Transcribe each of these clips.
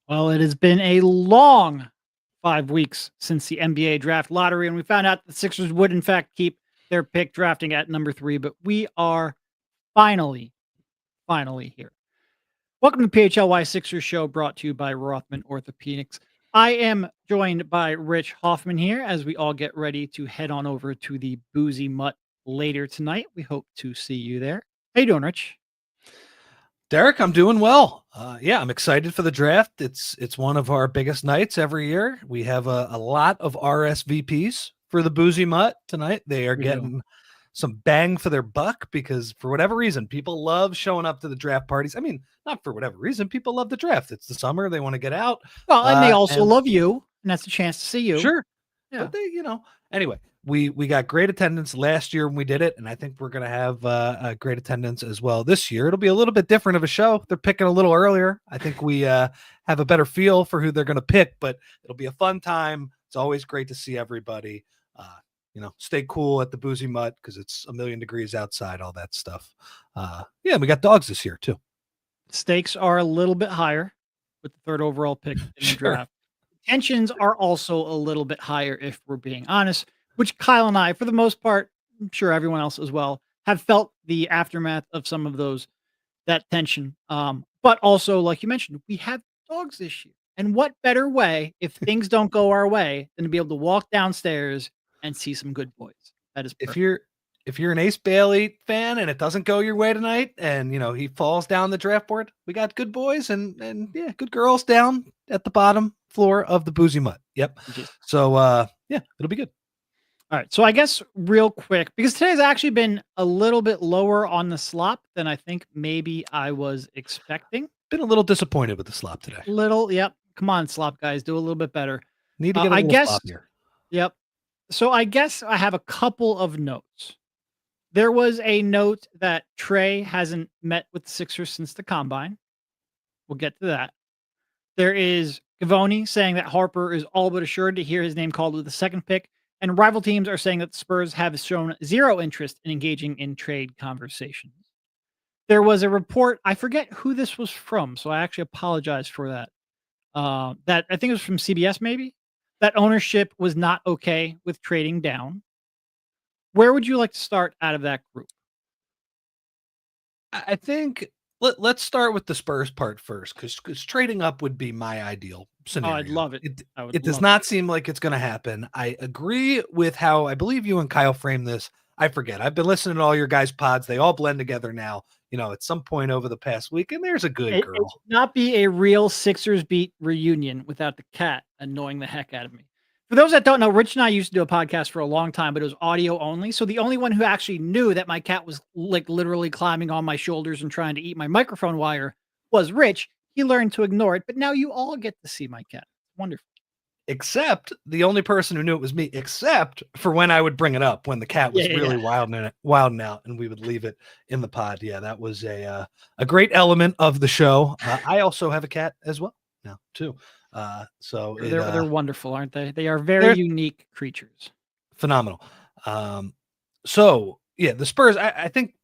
Well, it has been a long 5 weeks since the NBA draft lottery, and we found out the Sixers would, in fact, keep their pick drafting at number 3, but we are finally here. Welcome to PHLY Sixers Show, brought to you by Rothman Orthopedics. I am joined by Rich Hoffman here as we all get ready to head on over to the Boozy Mutt later tonight. We hope to see you there. How you doing, Rich? Derek, I'm doing well. Yeah, I'm excited for the draft. It's one of our biggest nights every year. We have a lot of RSVPs for the Boozy Mutt tonight. They are getting some bang for their buck because for whatever reason, people love showing up to the draft parties. I mean, not for whatever reason, people love the draft. It's the summer. They want to get out. Well, and they also love you, and that's a chance to see you. Sure. Yeah. But they, anyway, we got great attendance last year when we did it, and I think we're going to have a great attendance as well this year. It'll be a little bit different of a show. They're picking a little earlier. I think we have a better feel for who they're going to pick, but it'll be a fun time. It's always great to see everybody. Stay cool at the Boozy Mutt because it's 1,000,000 degrees outside, all that stuff. Yeah, we got dogs this year too. Stakes are a little bit higher with the 3rd overall pick in the draft. Tensions are also a little bit higher, if we're being honest, which Kyle and I, for the most part, I'm sure everyone else as well, have felt the aftermath of some of that tension. But also, like you mentioned, we have dogs this year. And what better way, if things don't go our way, than to be able to walk downstairs and see some good boys? That is perfect. If you're an Ace Bailey fan and it doesn't go your way tonight and he falls down the draft board, we got good boys and yeah, good girls down at the bottom floor of the Boozy Mutt. Yep. So yeah, it'll be good. All right. So I guess real quick, because today's actually been a little bit lower on the slop than I think maybe I was expecting. Been a little disappointed with the slop today. Yep. Come on, slop guys, do a little bit better. Need to get a little slop here. Yep. So I guess I have a couple of notes. There was a note that Tre hasn't met with the Sixers since the combine. We'll get to that. There is Gavoni saying that Harper is all but assured to hear his name called with the 2nd pick. And rival teams are saying that the Spurs have shown zero interest in engaging in trade conversations. There was a report, I forget who this was from, so I actually apologize for that. That I think it was from CBS maybe, that ownership was not okay with trading down. Where would you like to start out of that group? I think let's start with the Spurs part first, because trading up would be my ideal scenario. Oh, I'd love it. It does not seem like it's going to happen. I agree with how I believe you and Kyle framed this. I forget. I've been listening to all your guys' pods. They all blend together now, at some point over the past week, and there's a good girl. It would not be a real Sixers beat reunion without the cat annoying the heck out of me. For those that don't know, Rich and I used to do a podcast for a long time, but it was audio only. So the only one who actually knew that my cat was like literally climbing on my shoulders and trying to eat my microphone wire was Rich. He learned to ignore it, but now you all get to see my cat. Wonderful. Except the only person who knew it was me, except for when I would bring it up when the cat was really wilding out and we would leave it in the pod. Yeah, that was a great element of the show. I also have a cat as well now too. So they're wonderful, aren't they? They are very unique creatures. Phenomenal. So yeah, the Spurs, I think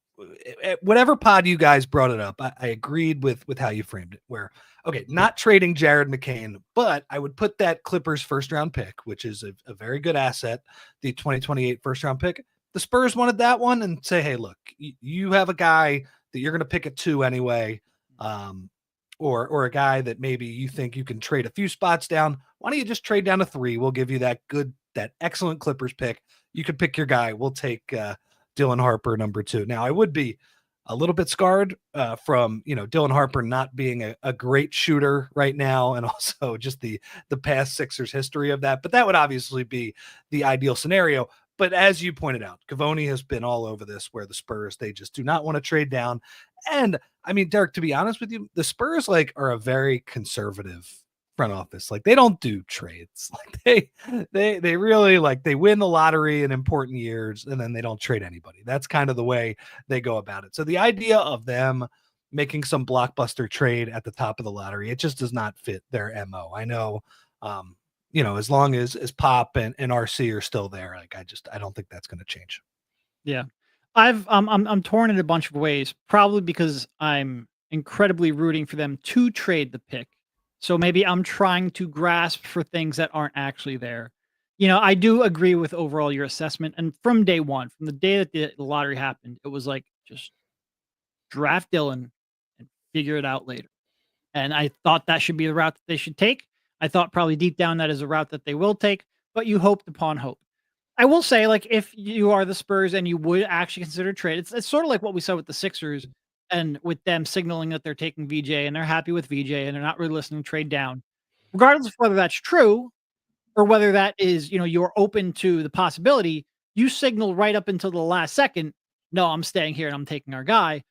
whatever pod you guys brought it up, I agreed with how you framed it, where, okay, not trading Jared McCain, but I would put that Clippers 1st round pick, which is a very good asset, the 2028 1st round pick. The Spurs wanted that one and say, hey, look, you have a guy that you're going to pick at 2 anyway. Or a guy that maybe you think you can trade a few spots down. Why don't you just trade down to 3? We'll give you that excellent Clippers pick. You could pick your guy. We'll take Dylan Harper, number 2. Now, I would be a little bit scarred from, Dylan Harper not being a great shooter right now, and also just the past Sixers history of that. But that would obviously be the ideal scenario. But as you pointed out, Gavoni has been all over this, where the Spurs, they just do not want to trade down. And I mean, Derek, to be honest with you, the Spurs are a very conservative front office. Like, they don't do trades. Like they really they win the lottery in important years and then they don't trade anybody. That's kind of the way they go about it. So the idea of them making some blockbuster trade at the top of the lottery, it just does not fit their MO. I know, as long as Pop and RC are still there, I don't think that's going to change. Yeah. I'm torn in a bunch of ways, probably because I'm incredibly rooting for them to trade the pick So maybe I'm trying to grasp for things that aren't actually there. You know, I do agree with overall your assessment. And from day one, from the day that the lottery happened, it was like just draft Dylan and figure it out later. And I thought that should be the route that they should take. I thought probably deep down that is a route that they will take, but you hoped upon hope. I will say, like, if you are the Spurs and you would actually consider trade, it's sort of like what we saw with the Sixers and with them signaling that they're taking VJ and they're happy with VJ and they're not really listening to trade down. Regardless of whether that's true or whether that is, you know, you're open to the possibility, you signal right up until the last second, no, I'm staying here and I'm taking our guy.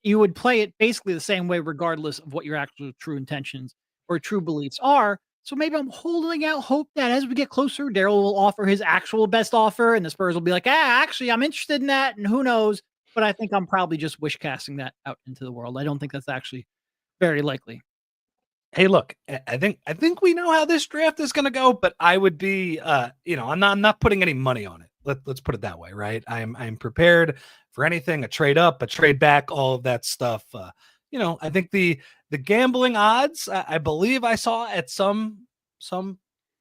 You would play it basically the same way, regardless of what your actual true intentions or true beliefs are. So maybe I'm holding out hope that as we get closer, Daryl will offer his actual best offer, and the Spurs will be like, actually, I'm interested in that, and who knows? But I think I'm probably just wish casting that out into the world. I don't think that's actually very likely. Hey, look, I think we know how this draft is going to go, but I would be, I'm not putting any money on it. Let's put it that way, right? I'm prepared for anything, a trade up, a trade back, all of that stuff. I think the gambling odds, I believe I saw at some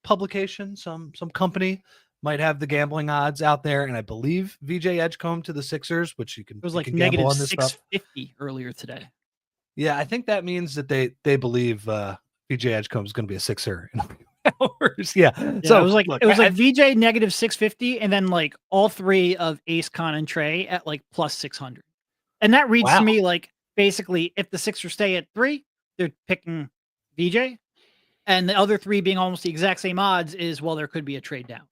publication, some company might have the gambling odds out there, and I believe VJ Edgecombe to the Sixers, which you It was you like can gamble negative on this stuff. 650 earlier today. Yeah, I think that means that they believe VJ Edgecombe is going to be a Sixer in a few hours. Yeah. Yeah, So it was like look, it was like VJ negative 650, and then like all three of Ace, Con, and Trey at like plus 600. And that reads to wow. me like basically if the Sixers stay at 3, they're picking VJ. And the other 3 being almost the exact same odds is, well, there could be a trade down.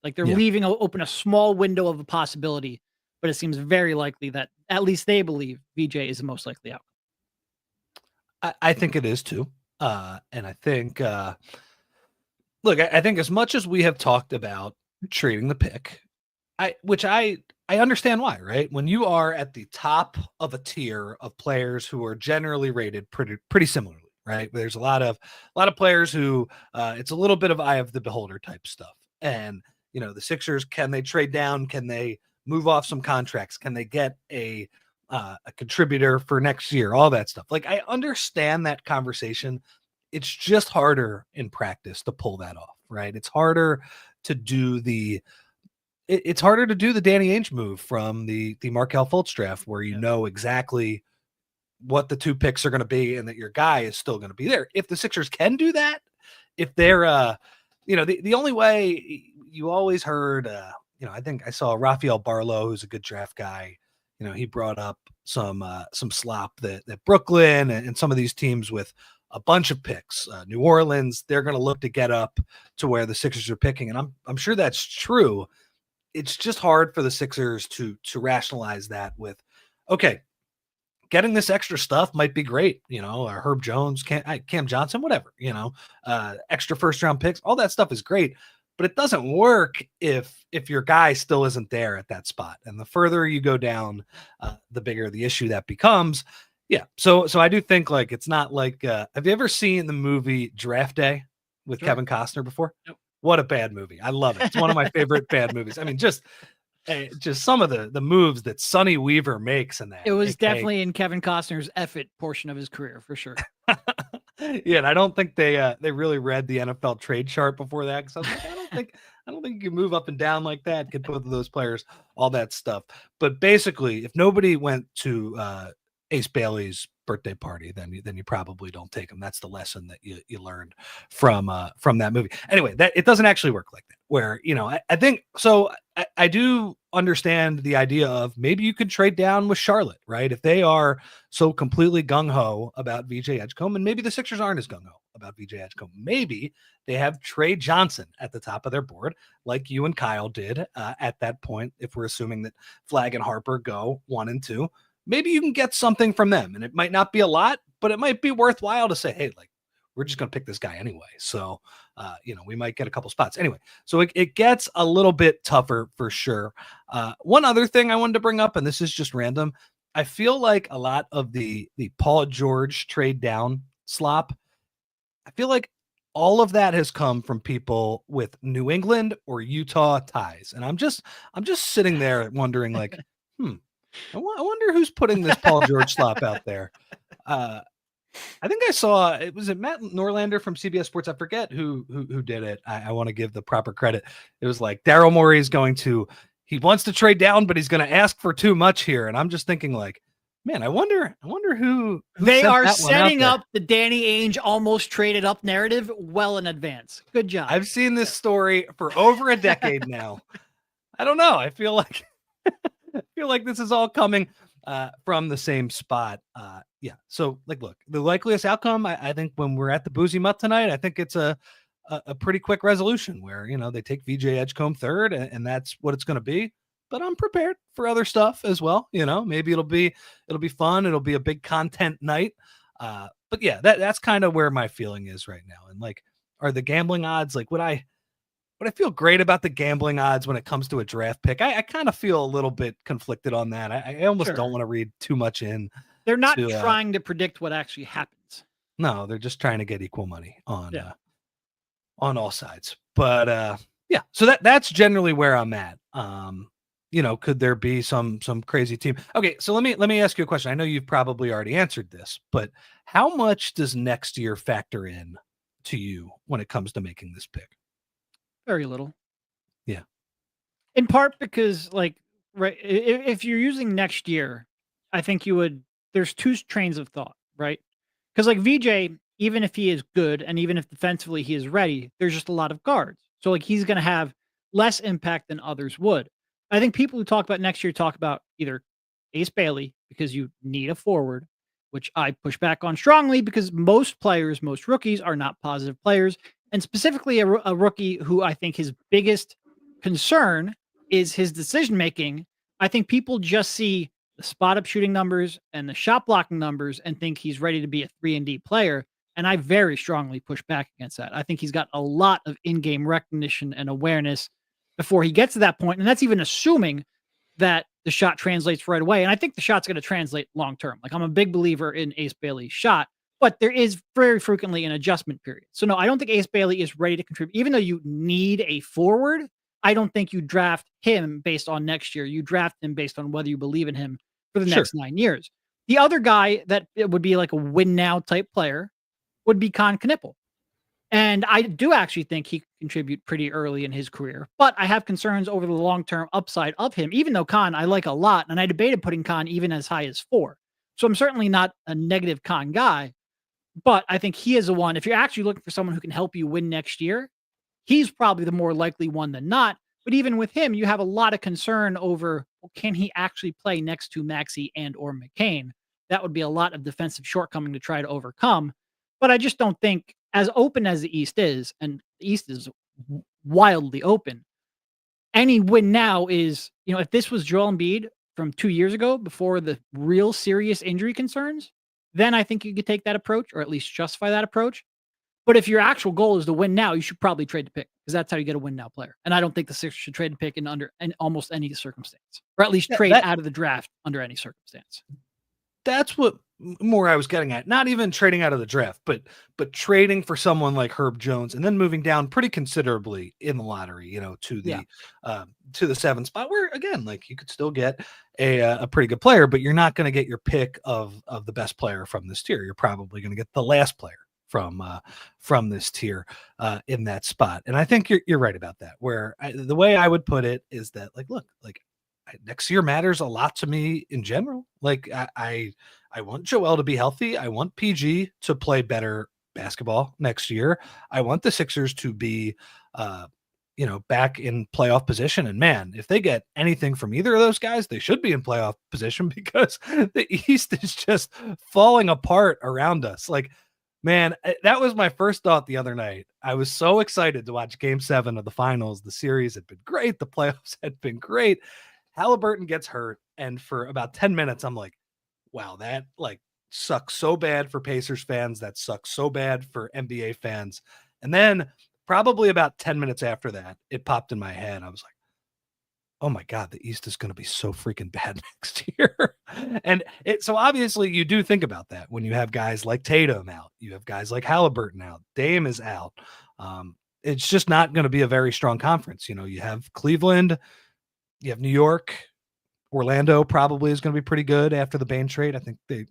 Like they're Yeah, leaving open a small window of a possibility, but it seems very likely that at least they believe VJ is the most likely outcome. I think it is too. And I think look, I think as much as we have talked about trading the pick, I understand why, right? When you are at the top of a tier of players who are generally rated pretty similarly, right? There's a lot of players who it's a little bit of eye of the beholder type stuff. And the Sixers, can they trade down? Can they move off some contracts? Can they get a contributor for next year? All that stuff. Like I understand that conversation. It's just harder in practice to pull that off, right? It's harder to do it's harder to do the Danny Ainge move from the Markelle Fultz draft, where you know exactly what the 2 picks are going to be and that your guy is still going to be there. If the Sixers can do that, if they're the only way you always heard I think I saw Rafael Barlow, who's a good draft guy. He brought up some slop that Brooklyn and some of these teams with a bunch of picks, New Orleans, they're going to look to get up to where the Sixers are picking, and I'm sure that's true. It's just hard for the Sixers to rationalize that with, okay, getting this extra stuff might be great, Herb Jones, Cam Johnson, whatever, extra first round picks, all that stuff is great, but it doesn't work if your guy still isn't there at that spot. And the further you go down, the bigger the issue that becomes. Yeah. So I do think like it's not like have you ever seen the movie Draft Day with Sure. Kevin Costner before? Nope. What a bad movie. I love it. It's one of my favorite bad movies. I mean, just some of the moves that Sonny Weaver makes in that. It was definitely in Kevin Costner's effort portion of his career for sure. Yeah, and I don't think they really read the NFL trade chart before that, because I was like, I don't think you can move up and down like that, get both of those players, all that stuff. But basically, if nobody went to Ace Bailey's birthday party, then you probably don't take him. That's the lesson that you learned from that movie. Anyway, that it doesn't actually work like that. Where I think so. I do understand the idea of maybe you could trade down with Charlotte, right? If they are so completely gung ho about VJ Edgecombe, and maybe the Sixers aren't as gung ho about VJ Edgecombe, maybe they have Tre Johnson at the top of their board, like you and Kyle did at that point. If we're assuming that Flag and Harper go 1 and 2. Maybe you can get something from them, and it might not be a lot, but it might be worthwhile to say, hey, like, we're just going to pick this guy anyway. So, we might get a couple spots anyway. So it gets a little bit tougher for sure. One other thing I wanted to bring up, and this is just random. I feel like a lot of the Paul George trade down slop, I feel like all of that has come from people with New England or Utah ties. And I'm just sitting there wondering like, I wonder who's putting this Paul George slop out there. I think I saw it was Matt Norlander from CBS Sports. I forget who did it. I want to give the proper credit. It was like Daryl Morey is he wants to trade down, but he's going to ask for too much here. And I'm just thinking like, man, I wonder who they sent are that one out setting there. up the Danny Ainge almost traded up narrative well in advance. Good job. I've seen this story for over a decade now. I don't know. I feel like this is all coming from the same spot. Yeah. So like, look, the likeliest outcome, I think when we're at the Boozy Mutt tonight, I think it's a pretty quick resolution where, they take VJ Edgecombe third and that's what it's going to be. But I'm prepared for other stuff as well. Maybe it'll be fun. It'll be a big content night. But yeah, that's kind of where my feeling is right now. And like, are the gambling odds, like would I feel great about the gambling odds when it comes to a draft pick? I kind of feel a little bit conflicted on that. I almost don't want to read too much in. They're not trying to predict what actually happens. No, they're just trying to get equal money on all sides. But yeah, so that's generally where I'm at. Could there be some crazy team? Okay, so let me ask you a question. I know you've probably already answered this, but how much does next year factor in to you when it comes to making this pick? Very little. Yeah. In part because, like, right, if you're using next year, I think there's two trains of thought, right? Because, like, VJ, even if he is good and even if defensively he is ready, there's just a lot of guards. So, like, he's going to have less impact than others would. I think people who talk about next year talk about either Ace Bailey, because you need a forward, which I push back on strongly because most rookies are not positive players. And specifically a rookie who I think his biggest concern is his decision-making. I think people just see the spot-up shooting numbers and the shot blocking numbers and think he's ready to be a 3-and-D player. And I very strongly push back against that. I think he's got a lot of in-game recognition and awareness before he gets to that point. And that's even assuming that the shot translates right away. And I think the shot's going to translate long-term. Like, I'm a big believer in Ace Bailey's shot, but there is very frequently an adjustment period. So no, I don't think Ace Bailey is ready to contribute. Even though you need a forward, I don't think you draft him based on next year. You draft him based on whether you believe in him for the next 9 years. The other guy that it would be like a win now type player would be Kon Knueppel. And I do actually think he can contribute pretty early in his career, but I have concerns over the long-term upside of him, even though Kon I like a lot. And I debated putting Kon even as high as 4. So I'm certainly not a negative Kon guy. But I think he is the one, if you're actually looking for someone who can help you win next year, he's probably the more likely one than not. But even with him, you have a lot of concern over, well, can he actually play next to Maxey and or McCain? That would be a lot of defensive shortcoming to try to overcome. But I just don't think, as open as the East is, and the East is wildly open, any win now is, if this was Joel Embiid from 2 years ago before the real serious injury concerns, then I think you could take that approach or at least justify that approach. But if your actual goal is to win now, you should probably trade the pick because that's how you get a win now player. And I don't think the Sixers should trade the pick in almost any circumstance, or at least trade out of the draft under any circumstance. That's what more I was getting at. Not even trading out of the draft, but trading for someone like Herb Jones and then moving down pretty considerably in the lottery, to the 7 spot where, again, like you could still get a pretty good player, but you're not going to get your pick of the best player from this tier. You're probably going to get the last player from this tier in that spot. And I think you're right about that, where the way I would put it is that, like, look, like, next year matters a lot to me in general. Like, I want Joel to be healthy. I want PG to play better basketball next year. I want the Sixers to be, back in playoff position. And man, if they get anything from either of those guys, they should be in playoff position because the East is just falling apart around us. Like, man, that was my first thought the other night. I was so excited to watch Game 7 of the finals. The series had been great. The playoffs had been great. Halliburton gets hurt, and for about 10 minutes, I'm like, wow, that like sucks so bad for Pacers fans. That sucks so bad for NBA fans. And then probably about 10 minutes after that, it popped in my head. I was like, oh my God, the East is going to be so freaking bad next year. And so obviously you do think about that when you have guys like Tatum out, you have guys like Halliburton out, Dame is out. It's just not going to be a very strong conference. You have Cleveland, you have New York, Orlando probably is going to be pretty good after the Bane trade. I think they,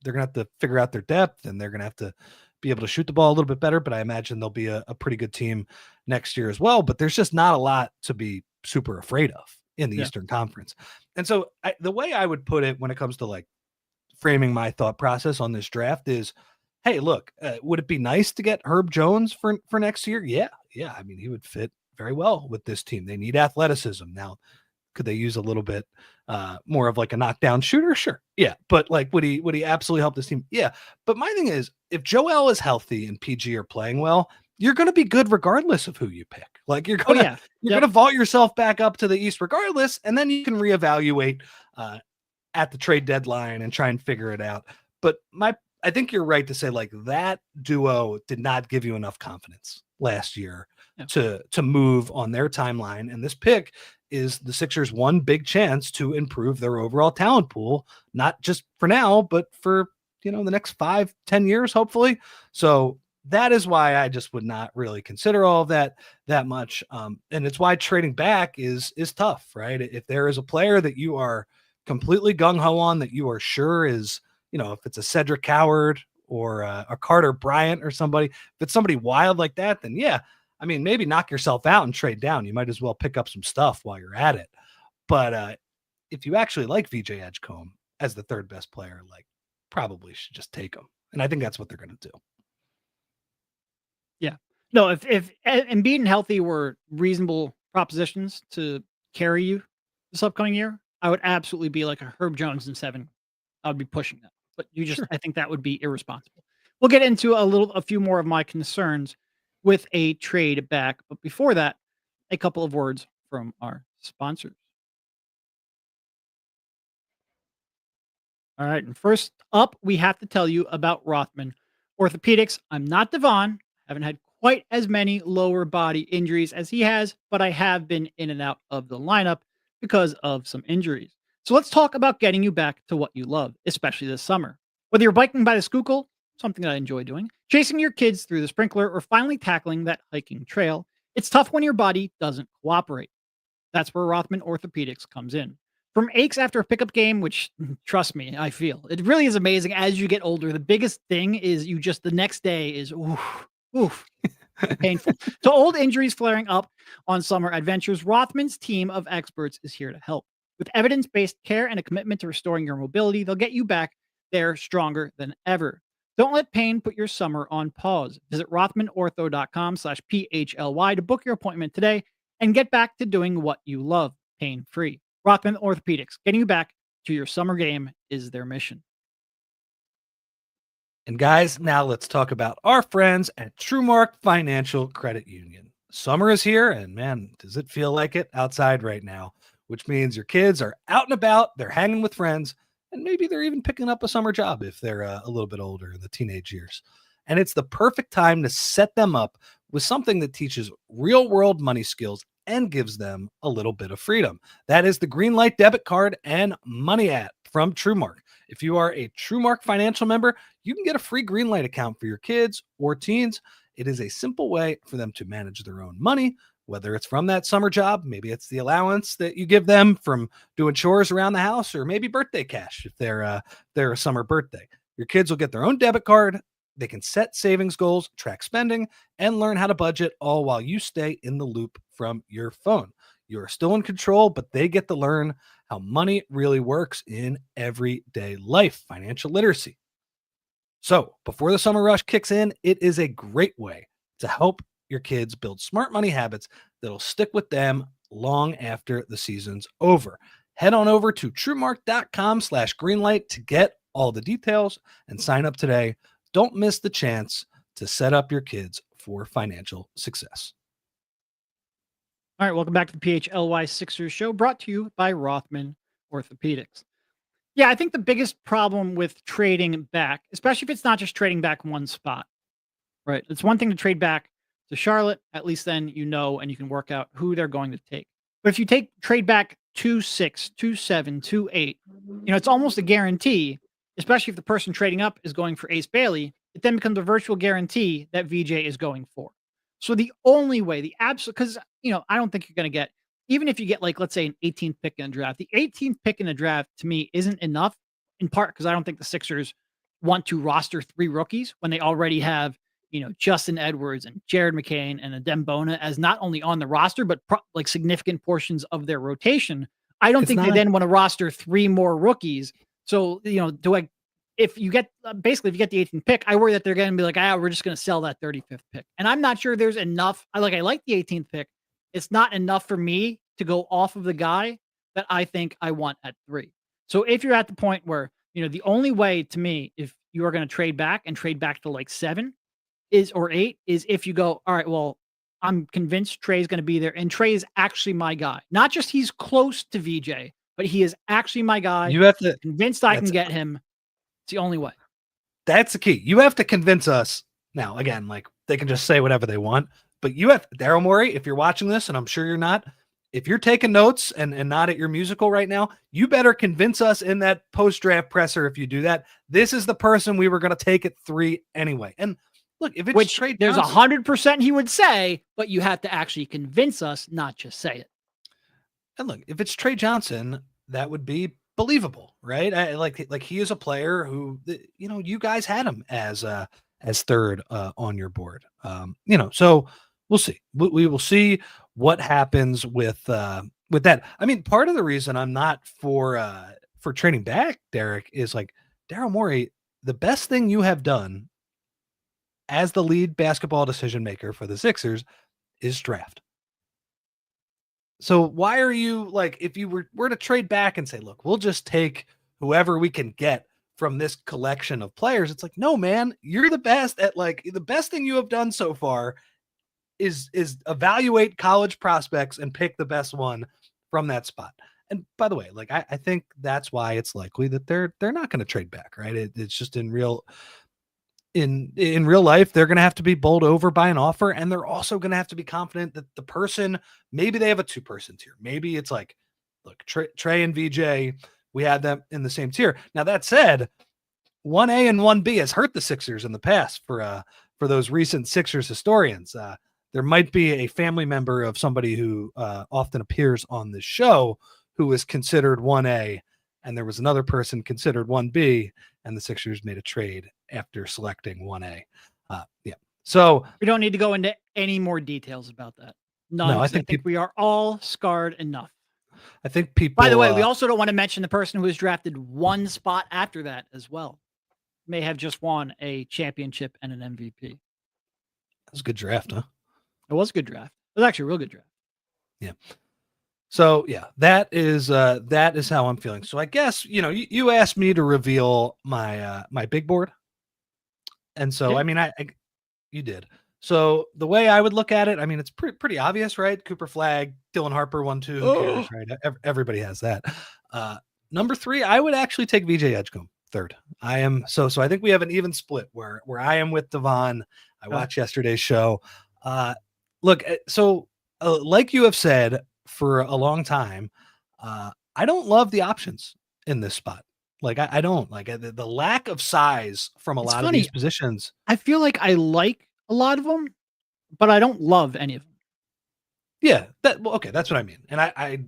they're going to have to figure out their depth, and they're going to have to be able to shoot the ball a little bit better. But I imagine they'll be a pretty good team next year as well. But there's just not a lot to be super afraid of in the Yeah. Eastern Conference. And so the way I would put it when it comes to like framing my thought process on this draft is, hey, look, would it be nice to get Herb Jones for next year? Yeah. I mean, he would fit very well with this team. They need athleticism. Now, could they use a little bit more of like a knockdown shooter? Sure. Yeah. But like, would he absolutely help this team? Yeah. But my thing is, if Joel is healthy and PG are playing well, you're going to be good regardless of who you pick. Like you're going to vault yourself back up to the East regardless, and then you can reevaluate at the trade deadline and try and figure it out. But I think you're right to say like that duo did not give you enough confidence last year to move on their timeline. And this pick is the Sixers' one big chance to improve their overall talent pool, not just for now, but for, the next 5-10 years, hopefully. So that is why I just would not really consider all of that much. And it's why trading back is tough, right? If there is a player that you are completely gung-ho on, that you are sure is, if it's a Cedric Howard or a Carter Bryant or somebody, if it's somebody wild like that, then yeah, I mean, maybe knock yourself out and trade down. You might as well pick up some stuff while you're at it. But if you actually like VJ Edgecombe as the third best player, like probably should just take him. And I think that's what they're going to do. Yeah. No, if Embiid and healthy were reasonable propositions to carry you this upcoming year, I would absolutely be like a Herb Jones in 7. I would be pushing that. But I think that would be irresponsible. We'll get into a few more of my concerns with a trade back. But before that, a couple of words from our sponsors. All right. And first up, we have to tell you about Rothman Orthopedics. I'm not Devon. Haven't had quite as many lower body injuries as he has, but I have been in and out of the lineup because of some injuries. So let's talk about getting you back to what you love, especially this summer. Whether you're biking by the Schuylkill, something that I enjoy doing, chasing your kids through the sprinkler, or finally tackling that hiking trail, it's tough when your body doesn't cooperate. That's where Rothman Orthopedics comes in. From aches after a pickup game, which, trust me, I feel, it really is amazing as you get older. The biggest thing is the next day is, oof, painful. To old injuries flaring up on summer adventures, Rothman's team of experts is here to help. With evidence-based care and a commitment to restoring your mobility, they'll get you back there stronger than ever. Don't let pain put your summer on pause. Visit rothmanortho.com/PHLY to book your appointment today and get back to doing what you love, pain-free. Rothman Orthopedics, getting you back to your summer game is their mission. And guys, now let's talk about our friends at TrueMark Financial Credit Union. Summer is here, and man, does it feel like it outside right now, which means your kids are out and about, they're hanging with friends, and maybe they're even picking up a summer job if they're a little bit older in the teenage years. And it's the perfect time to set them up with something that teaches real-world money skills and gives them a little bit of freedom. That is the Greenlight debit card and money app from TrueMark. If you are a TrueMark financial member, you can get a free Greenlight account for your kids or teens. It is a simple way for them to manage their own money, whether it's from that summer job, maybe it's the allowance that you give them from doing chores around the house, or maybe birthday cash if they're a summer birthday. Your kids will get their own debit card. They can set savings goals, track spending, and learn how to budget, all while you stay in the loop from your phone. You're still in control, but they get to learn how money really works in everyday life, financial literacy. So before the summer rush kicks in, it is a great way to help your kids build smart money habits that'll stick with them long after the season's over. Head on over to truemark.com/greenlight to get all the details and sign up today. Don't miss the chance to set up your kids for financial success. All right, welcome back to the PHLY Sixers show, brought to you by Rothman Orthopedics. Yeah, I think the biggest problem with trading back, especially if it's not just trading back one spot, right? It's one thing to trade back to Charlotte. At least then you know and you can work out who they're going to take. But if you trade back 2-6, 2-7, 2-8, it's almost a guarantee, especially if the person trading up is going for Ace Bailey. It then becomes a virtual guarantee that VJ is going for. So the only way, the absolute, because I don't think you're going to get, even if you get like, let's say an 18th pick in a draft, the 18th pick in a draft to me isn't enough, in part because I don't think the Sixers want to roster 3 rookies when they already have, Justin Edwards and Jared McCain and Adembona as not only on the roster, but like significant portions of their rotation. I don't think they then want to roster 3 more rookies. So, if you get basically if you get the 18th pick, I worry that they're going to be like, we're just going to sell that 35th pick. And I'm not sure there's enough. I like the 18th pick. It's not enough for me to go off of the guy that I think I want at 3. So if you're at the point where, the only way to me, if you are going to trade back to like 7 or 8 is if you go, all right, well, I'm convinced Trey's going to be there. And Trey is actually my guy. Not just he's close to VJ, but he is actually my guy. You have to convinced I can get him. It's the only way. That's the key. You have to convince us. Now, again, like they can just say whatever they want, but you have Daryl Morey, if you're watching this, and I'm sure you're not, if you're taking notes and not at your musical right now, you better convince us in that post-draft presser. If you do that, this is the person we were going to take at 3 anyway. And look, if it's Tre Johnson, there's 100% he would say, but you have to actually convince us, not just say it. And look, if it's Tre Johnson, that would be believable, right? Like he is a player who, you guys had him as 3rd on your board. So we'll see. We will see what happens with that. I mean, part of the reason I'm not for trading back, Derek, is like Daryl Morey. The best thing you have done as the lead basketball decision maker for the Sixers is draft. So why are you like, if you were to trade back and say, look, we'll just take whoever we can get from this collection of players, it's like, no, man, you're the best at the best thing you have done so far is evaluate college prospects and pick the best one from that spot. And by the way, like, I think that's why it's likely that they're not going to trade back, right? It's just in real life, they're going to have to be bowled over by an offer. And they're also going to have to be confident that the person, maybe they have a 2-person tier. Maybe it's like, look, Tre and VJ, we had them in the same tier. Now that said, 1A and 1B has hurt the Sixers in the past for those recent Sixers historians. There might be a family member of somebody who often appears on this show who is considered 1A, and there was another person considered 1B, and the Sixers made a trade after selecting 1A. So we don't need to go into any more details about that. No, I think we are all scarred enough. I think people. By the way, we also don't want to mention the person who was drafted 1 spot after that as well. May have just won a championship and an MVP. That was a good draft, huh? It was a good draft. It was actually a real good draft. Yeah. So yeah, that is how I'm feeling. So I guess, you asked me to reveal my my big board. And so, yeah. I mean, you did. So the way I would look at it, I mean, it's pretty obvious, right? Cooper Flag, Dylan Harper, 1, 2, who cares, right? Everybody has that. Number 3, I would actually take VJ Edgecombe 3rd. I am so I think we have an even split where I am with Devon. I watched yesterday's show. Look, so like you have said for a long time, I don't love the options in this spot. Like I don't like the lack of size from a lot of these positions. I feel like I like a lot of them, but I don't love any of them. Yeah, okay, that's what I mean. And I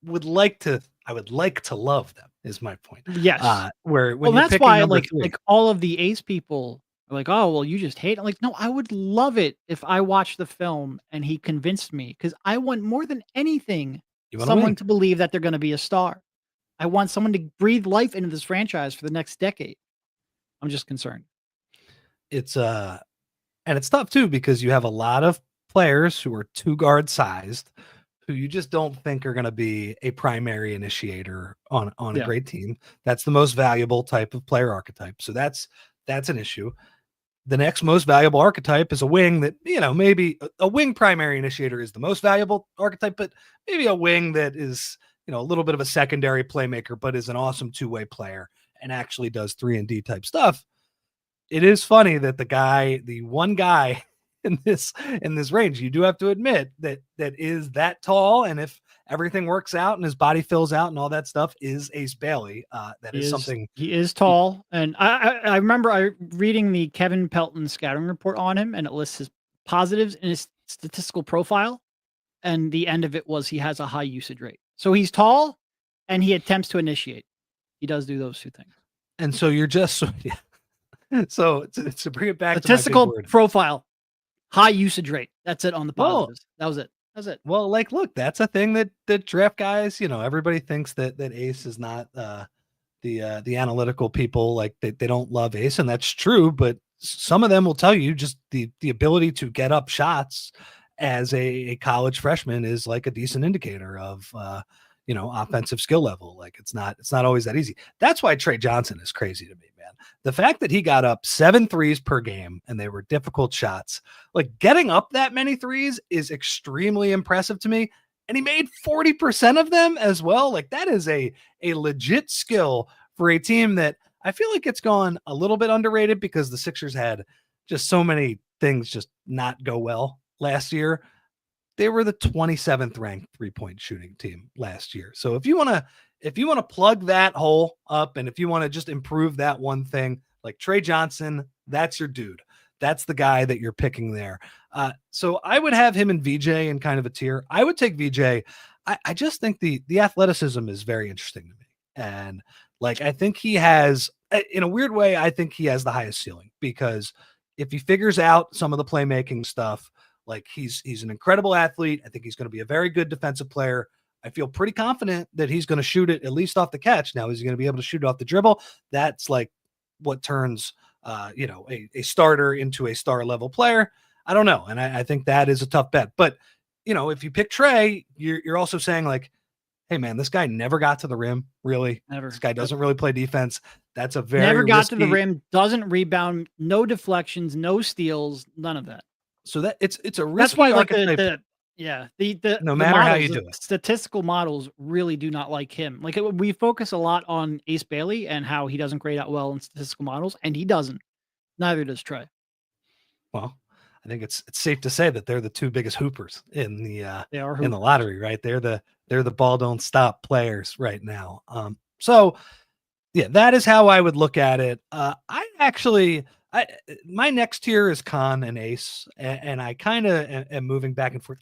would like to love them is my point. Yes. When that's why like all of the Ace people are like, oh, well, you just hate it. Like, no, I would love it if I watched the film and he convinced me, because I want more than anything someone to believe that they're going to be a star. I want someone to breathe life into this franchise for the next decade. I'm just concerned. It's and it's tough too, because you have a lot of players who are 2-guard sized who you just don't think are going to be a primary initiator on a great team. That's the most valuable type of player archetype. So that's an issue. The next most valuable archetype is a wing that, maybe a wing primary initiator is the most valuable archetype, but maybe a wing that is, a little bit of a secondary playmaker, but is an awesome 2-way player and actually does 3-and-D type stuff. It is funny that the one guy in this range, you do have to admit that is that tall. And if everything works out and his body fills out and all that stuff, is Ace Bailey. He is tall. And I remember reading the Kevin Pelton scouting report on him, and it lists his positives in his statistical profile. And the end of it was he has a high usage rate. So he's tall and he attempts to initiate. He does do those 2 things. And so you're just, So to bring it back to my big Statistical word. profile, high usage rate. That's it on the Well, positives. That was it. That's it. well, like, look, that's a thing that draft guys, everybody thinks that Ace is not the analytical people, like they don't love Ace, and that's true, but some of them will tell you just the ability to get up shots as a college freshman is like a decent indicator of offensive skill level. Like it's not always that easy. That's why Tre Johnson is crazy to me, man. The fact that he got up 7 threes per game and they were difficult shots, like getting up that many threes is extremely impressive to me. And he made 40% of them as well. Like that is a legit skill for a team that I feel like it's gone a little bit underrated because the Sixers had just so many things just not go well last year. They were the 27th ranked 3-point shooting team last year. So if you want to plug that hole up, and if you want to just improve that one thing, like Tre Johnson, that's your dude. That's the guy that you're picking there. So I would have him and VJ in kind of a tier. I would take VJ. I just think the athleticism is very interesting to me. And like, I think he has, in a weird way, I think he has the highest ceiling, because if he figures out some of the playmaking stuff, like he's an incredible athlete. I think he's going to be a very good defensive player. I feel pretty confident that he's going to shoot it at least off the catch. Now, is he going to be able to shoot it off the dribble? That's like what turns a starter into a star level player. I don't know. And I think that is a tough bet. But, if you pick Tre, you're also saying like, hey man, this guy never got to the rim. Really? Never. This guy doesn't really play defense. That's a very Never got risky, to the rim, doesn't rebound, no deflections, no steals, none of that. So that it's a risky That's why like archetype. the Matter how models, you the do it. statistical models really do not like him. Like we focus a lot on Ace Bailey and how he doesn't grade out well in statistical models, and he doesn't. Neither does Tre. Well, I think it's safe to say that they're the two biggest hoopers in the They the lottery, right? They're the ball don't stop players right now. So yeah, that is how I would look at it. My next tier is Kon and Ace, and I kind of am moving back and forth.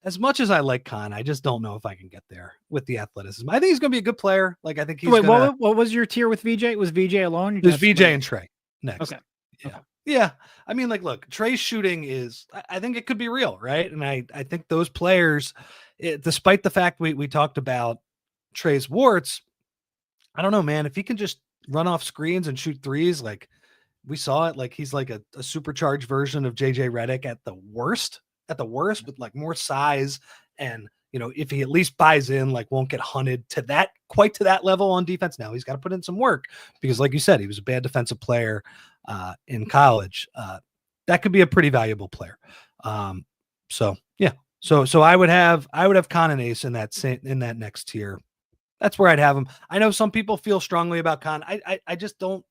As much as I like Kon, I just don't know if I can get there with the athleticism. I think he's going to be a good player. Like I think he's Wait, gonna. what was your tier with VJ? Was VJ alone? There's VJ and Tre next. Okay. Yeah. Okay. Yeah. I mean, like, look, Tre's shooting is, I think it could be real, right? And I think those players, despite the fact we talked about Tre's warts, I don't know, man. If he can just run off screens and shoot threes, like we saw it, like he's like a supercharged version of JJ Redick at the worst, with like more size. And, if he at least buys in, like won't get hunted quite to that level on defense. Now he's got to put in some work because, like you said, he was a bad defensive player in college. That could be a pretty valuable player. So yeah. So I would have Kon and Ace in that next tier. That's where I'd have him. I know some people feel strongly about Kon. I just don't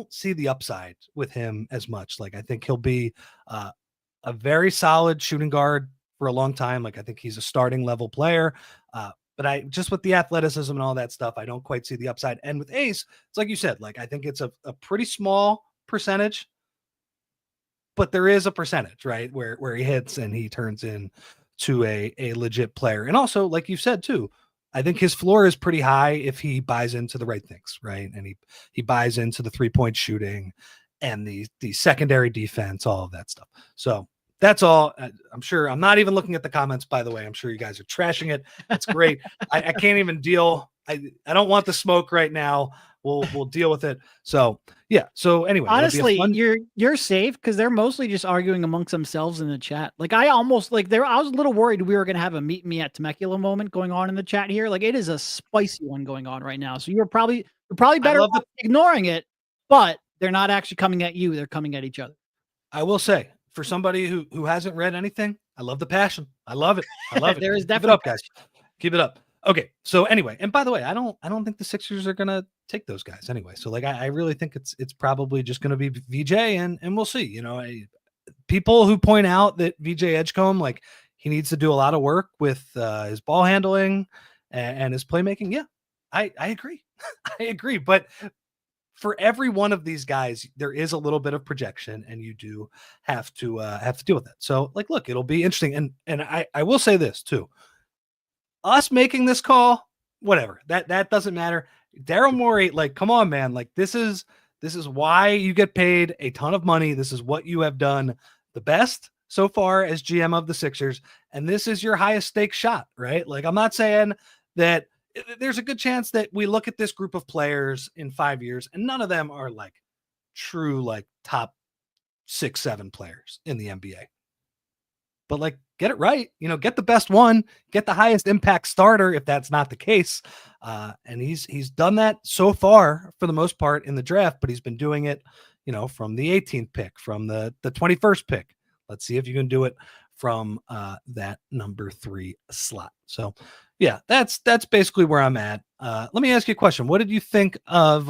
see the upside with him as much. Like I think he'll be a very solid shooting guard for a long time. Like I think he's a starting level player. But I just with the athleticism and all that stuff, I don't quite see the upside. And with Ace, it's like you said, like I think it's a pretty small percentage, but there is a percentage, right? Where he hits and he turns into a legit player. And also, like you said too, I think his floor is pretty high if he buys into the right things, right? And he buys into the 3-point shooting and the secondary defense, all of that stuff. So that's all. I'm sure I'm not even looking at the comments, by the way. I'm sure you guys are trashing it. It's great. I can't even deal. I don't want the smoke right now. We'll deal with it. So yeah. So anyway, Honestly, you're safe because they're mostly just arguing amongst themselves in the chat. Like I was a little worried we were gonna have a meet me at Temecula moment going on in the chat here. Like it is a spicy one going on right now. So you're probably better off ignoring it, but they're not actually coming at you, they're coming at each other. I will say, for somebody who hasn't read anything, I love the passion. I love it. I love it. There is Keep definitely it up, guys. Keep it up. Okay. So anyway, and by the way, I don't think the Sixers are gonna take those guys anyway. So like I really think it's probably just gonna be VJ and we'll see. People who point out that VJ Edgecombe, like he needs to do a lot of work with his ball handling and his playmaking. Yeah, I agree. I agree. But for every one of these guys, there is a little bit of projection, and you do have to deal with that. So, like, look, it'll be interesting. And I will say this too: us making this call, whatever, that doesn't matter. Daryl Morey, like, come on, man, like this is This is why you get paid a ton of money. This is what you have done the best so far as GM of the Sixers. And this is your highest stakes shot, right? Like, I'm not saying that there's a good chance that we look at this group of players in 5 years and none of them are like true, like top 6, 7 players in the NBA. But like, get it right, get the best one, get the highest impact starter if that's not the case. And he's done that so far for the most part in the draft, but he's been doing it, from the 18th pick, from the 21st pick. Let's see if you can do it from that number 3 slot. So yeah, that's basically where I'm at. Let me ask you a question. What did you think of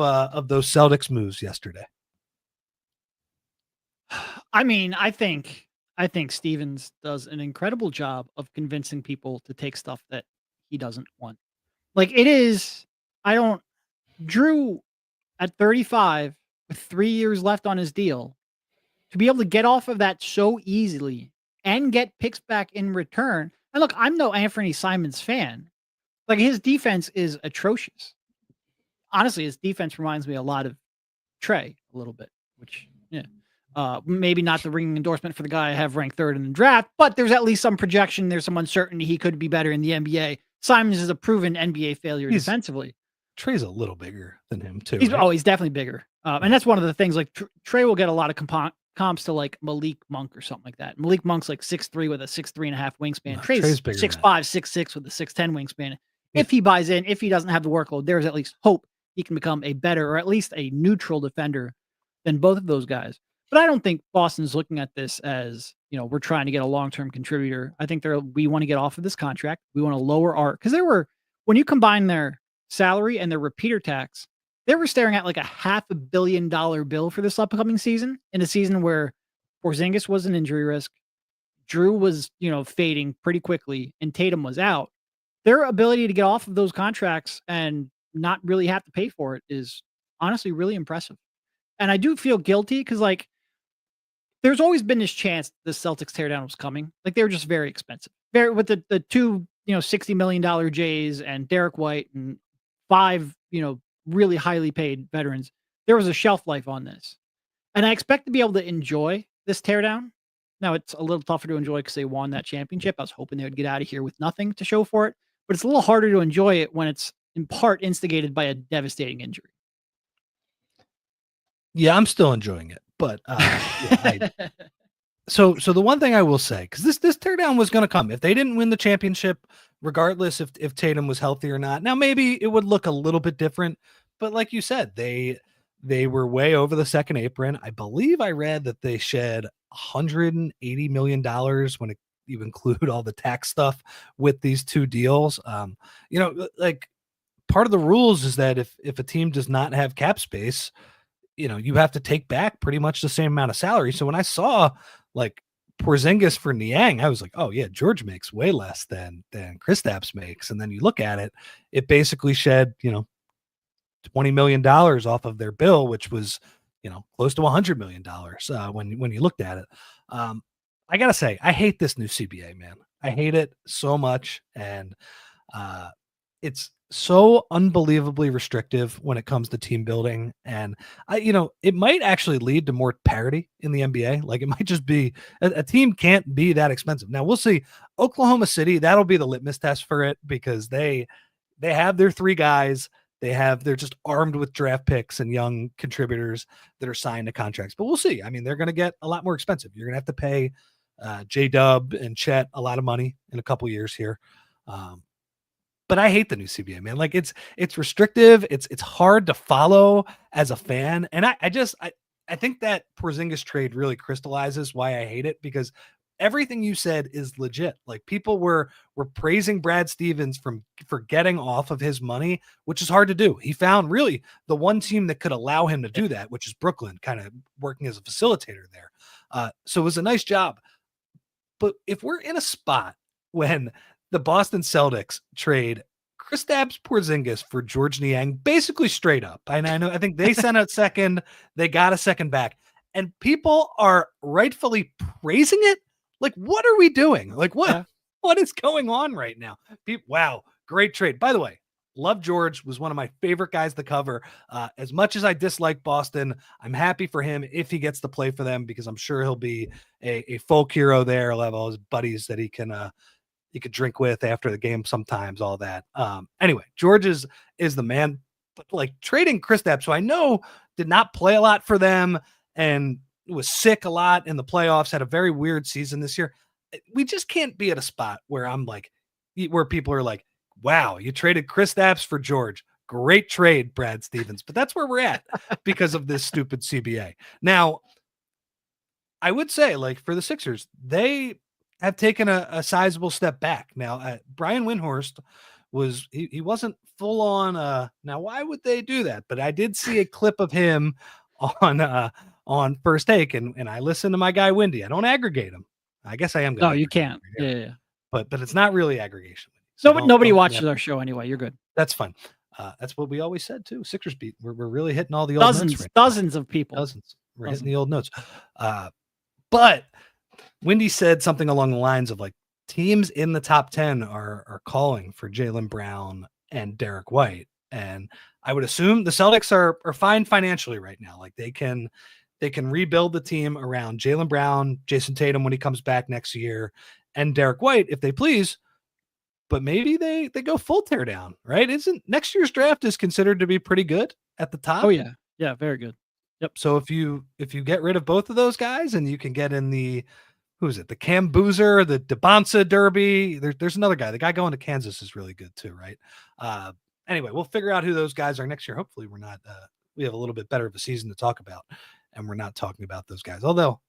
those Celtics moves yesterday? I mean, I think Stevens does an incredible job of convincing people to take stuff that he doesn't want. Like, Drew at 35 with 3 years left on his deal, to be able to get off of that so easily and get picks back in return. And look, I'm no Anthony Simons fan. Like, his defense is atrocious. Honestly, his defense reminds me a lot of Tre a little bit, which, yeah. Maybe not the ringing endorsement for the guy I have ranked 3rd in the draft, but there's at least some projection. There's some uncertainty. He could be better in the NBA. Simons is a proven NBA failure defensively. Tre's a little bigger than him too. He's definitely bigger. And that's one of the things, like, Tre will get a lot of comps to like Malik Monk or something like that. Malik Monk's like 6'3" with a 6'3.5" wingspan. No, Tre's 6'5", 6'6" with a 6'10" wingspan. If he buys in, if he doesn't have the workload, there's at least hope he can become a better, or at least a neutral defender than both of those guys. But I don't think Boston's looking at this as, we're trying to get a long-term contributor. I think we want to get off of this contract. We want to lower because when you combine their salary and their repeater tax, they were staring at like a $500 million bill for this upcoming season, in a season where Porzingis was an injury risk, Drew was, fading pretty quickly, and Tatum was out. Their ability to get off of those contracts and not really have to pay for it is honestly really impressive. And I do feel guilty because, like, there's always been this chance the Celtics teardown was coming. Like, they were just very expensive. With the 2, $60 million Jays and Derek White and 5, really highly paid veterans, there was a shelf life on this. And I expect to be able to enjoy this teardown. Now, it's a little tougher to enjoy because they won that championship. I was hoping they would get out of here with nothing to show for it. But it's a little harder to enjoy it when it's in part instigated by a devastating injury. Yeah, I'm still enjoying it. But so the one thing I will say, because this teardown was going to come if they didn't win the championship, regardless if Tatum was healthy or not. Now maybe it would look a little bit different, but like you said, they were way over the second apron. I believe I read that they shed $180 million when you include all the tax stuff with these 2 deals. Like, part of the rules is that if a team does not have cap space, you have to take back pretty much the same amount of salary. So when I saw like Porzingis for Niang, I was like, oh yeah, George makes way less than Kristaps makes. And then you look at it, it basically shed, $20 million off of their bill, which was, close to $100 million when you looked at it. I gotta say, I hate this new CBA, man. I hate it so much. And it's so unbelievably restrictive when it comes to team building. And it might actually lead to more parity in the NBA. Like, it might just be a team can't be that expensive. Now we'll see. Oklahoma City, that'll be the litmus test for it, because they have their 3 guys. They're just armed with draft picks and young contributors that are signed to contracts, but we'll see. I mean, they're going to get a lot more expensive. You're going to have to pay J-Dub and Chet a lot of money in a couple years here. But I hate the new CBA, man. Like, it's restrictive. It's hard to follow as a fan. And I think that Porzingis trade really crystallizes why I hate it, because everything you said is legit. Like, people were praising Brad Stevens for getting off of his money, which is hard to do. He found really the one team that could allow him to do that, which is Brooklyn, kind of working as a facilitator there. So it was a nice job. But if we're in a spot when the Boston Celtics trade Kristaps Porzingis for George Niang, basically straight up. I think they sent out second, they got a second back, and people are rightfully praising it. Like, what are we doing? Like, what is going on right now? Wow, great trade. By the way, Love George, was one of my favorite guys to cover. As much as I dislike Boston, I'm happy for him if he gets to play for them, because I'm sure he'll be a folk hero there. He'll have all his buddies that he could drink with after the game sometimes, all that. Anyway, George is the man. But like trading Kristaps, who I know did not play a lot for them and was sick a lot in the playoffs, had a very weird season this year. We just can't be at a spot where I'm like, where people are like, wow, you traded Kristaps for George. Great trade, Brad Stevens. But that's where we're at because of this stupid CBA. Now, I would say, like, for the Sixers, they have taken a sizable step back. Now, Brian Windhorst he wasn't full on. Now, why would they do that? But I did see a clip of him on First Take, and I listen to my guy Windy. I don't aggregate him. I guess I am. No, you can't. Yeah. But it's not really aggregation. So nobody watches our show anyway. You're good. That's fine. That's what we always said too. Sixers beat. We're really hitting all the old dozens of people. We're hitting the old notes. But Windy said something along the lines of like, teams in the top 10 are calling for Jaylen Brown and Derek White, and I would assume the Celtics are fine financially right now. Like they can rebuild the team around Jaylen Brown, Jason Tatum when he comes back next year, and Derek White if they please. But maybe they go full tear down, right? Isn't next year's draft is considered to be pretty good at the top? Oh yeah, very good. Yep. So if you get rid of both of those guys and you can get in the the Cam Boozer, the DeBonsa Derby. There's another guy. The guy going to Kansas is really good too, right? Anyway, we'll figure out who those guys are next year. Hopefully we're not we have a little bit better of a season to talk about, and we're not talking about those guys. Although,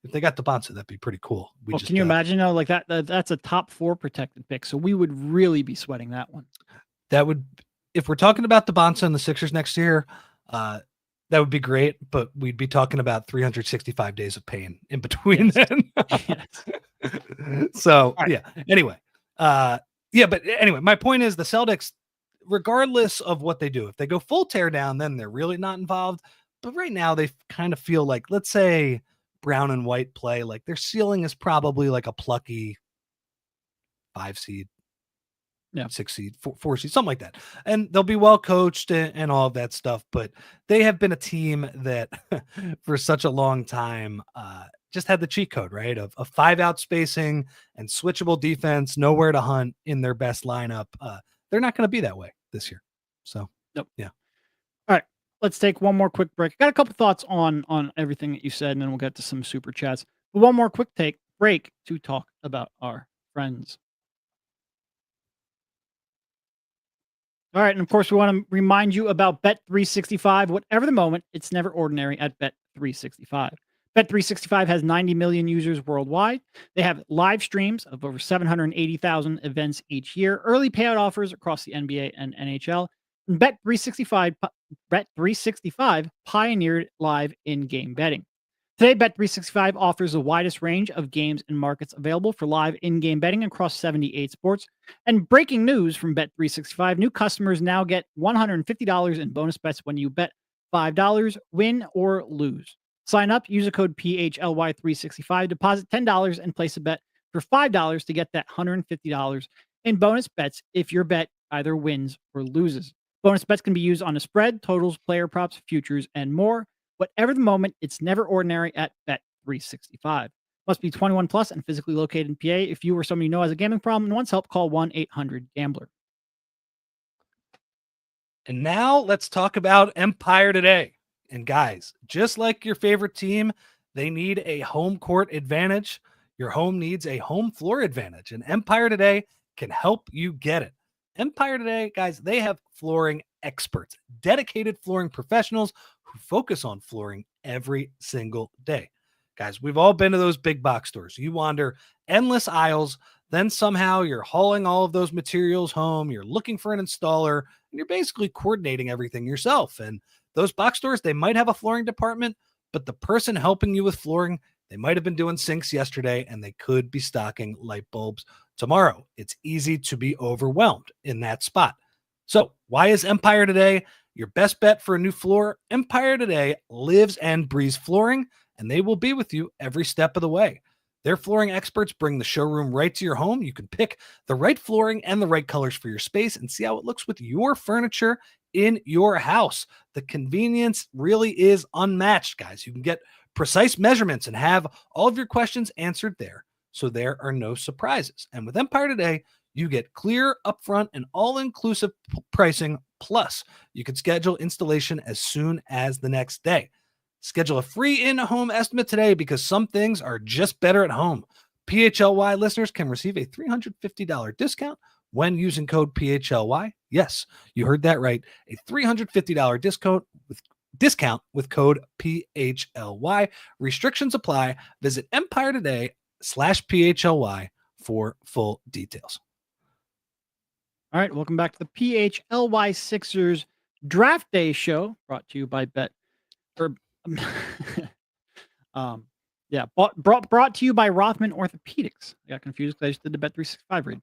if they got DeBonsa, that'd be pretty cool. Can you imagine though, like that's a top 4 protected pick. So we would really be sweating that one. That would, if we're talking about DeBonsa and the Sixers next year, that would be great, but we'd be talking about 365 days of pain in between then. So, right. Yeah. Anyway, but anyway, my point is the Celtics, regardless of what they do, if they go full tear down, then they're really not involved. But right now they kind of feel like, let's say Brown and White play, like their ceiling is probably like a plucky 5 seed. 6 seed, 4 seed, something like that. And they'll be well coached and all of that stuff. But they have been a team that for such a long time just had the cheat code, right? Of 5-out spacing and switchable defense, nowhere to hunt in their best lineup. They're not going to be that way this year. So, nope. Yeah. All right. Let's take one more quick break. Got a couple thoughts on everything that you said, and then we'll get to some super chats. But one more quick break to talk about our friends. All right, and of course, we want to remind you about Bet365. Whatever the moment, it's never ordinary at Bet365. Bet365 has 90 million users worldwide. They have live streams of over 780,000 events each year, early payout offers across the NBA and NHL. And Bet365 pioneered live in-game betting. Today, Bet365 offers the widest range of games and markets available for live in-game betting across 78 sports. And breaking news from Bet365, new customers now get $150 in bonus bets when you bet $5, win or lose. Sign up, use a code PHLY365, deposit $10 and place a bet for $5 to get that $150 in bonus bets if your bet either wins or loses. Bonus bets can be used on a spread, totals, player props, futures, and more. Whatever the moment, it's never ordinary at Bet365. Must be 21 plus and physically located in PA. If you or somebody you know has a gambling problem and wants help, call 1-800-GAMBLER. And now let's talk about Empire Today. And guys, just like your favorite team, they need a home court advantage. Your home needs a home floor advantage, and Empire Today can help you get it. Empire Today, guys, they have flooring experts, dedicated flooring professionals who focus on flooring every single day. Guys, we've all been to those big box stores. You wander endless aisles, then somehow you're hauling all of those materials home, you're looking for an installer, and you're basically coordinating everything yourself. And those box stores, they might have a flooring department, but the person helping you with flooring, they might have been doing sinks yesterday and they could be stocking light bulbs tomorrow. It's easy to be overwhelmed in that spot. So why is Empire Today your best bet for a new floor? Empire Today lives and breathes flooring, and they will be with you every step of the way. Their flooring experts bring the showroom right to your home. You can pick the right flooring and the right colors for your space and see how it looks with your furniture in your house. The convenience really is unmatched, guys. You can get precise measurements and have all of your questions answered there, so there are no surprises. And with Empire Today, you get clear, upfront, and all-inclusive pricing. Plus, you can schedule installation as soon as the next day. Schedule a free in-home estimate today because some things are just better at home. PHLY listeners can receive a $350 discount when using code PHLY. Yes, you heard that right. A $350 discount with code PHLY. Restrictions apply. Visit Empire Today/PHLY for full details. All right, welcome back to the PHLY Sixers Draft Day show, brought to you by brought to you by Rothman Orthopedics. I got confused because I just did the Bet365 read.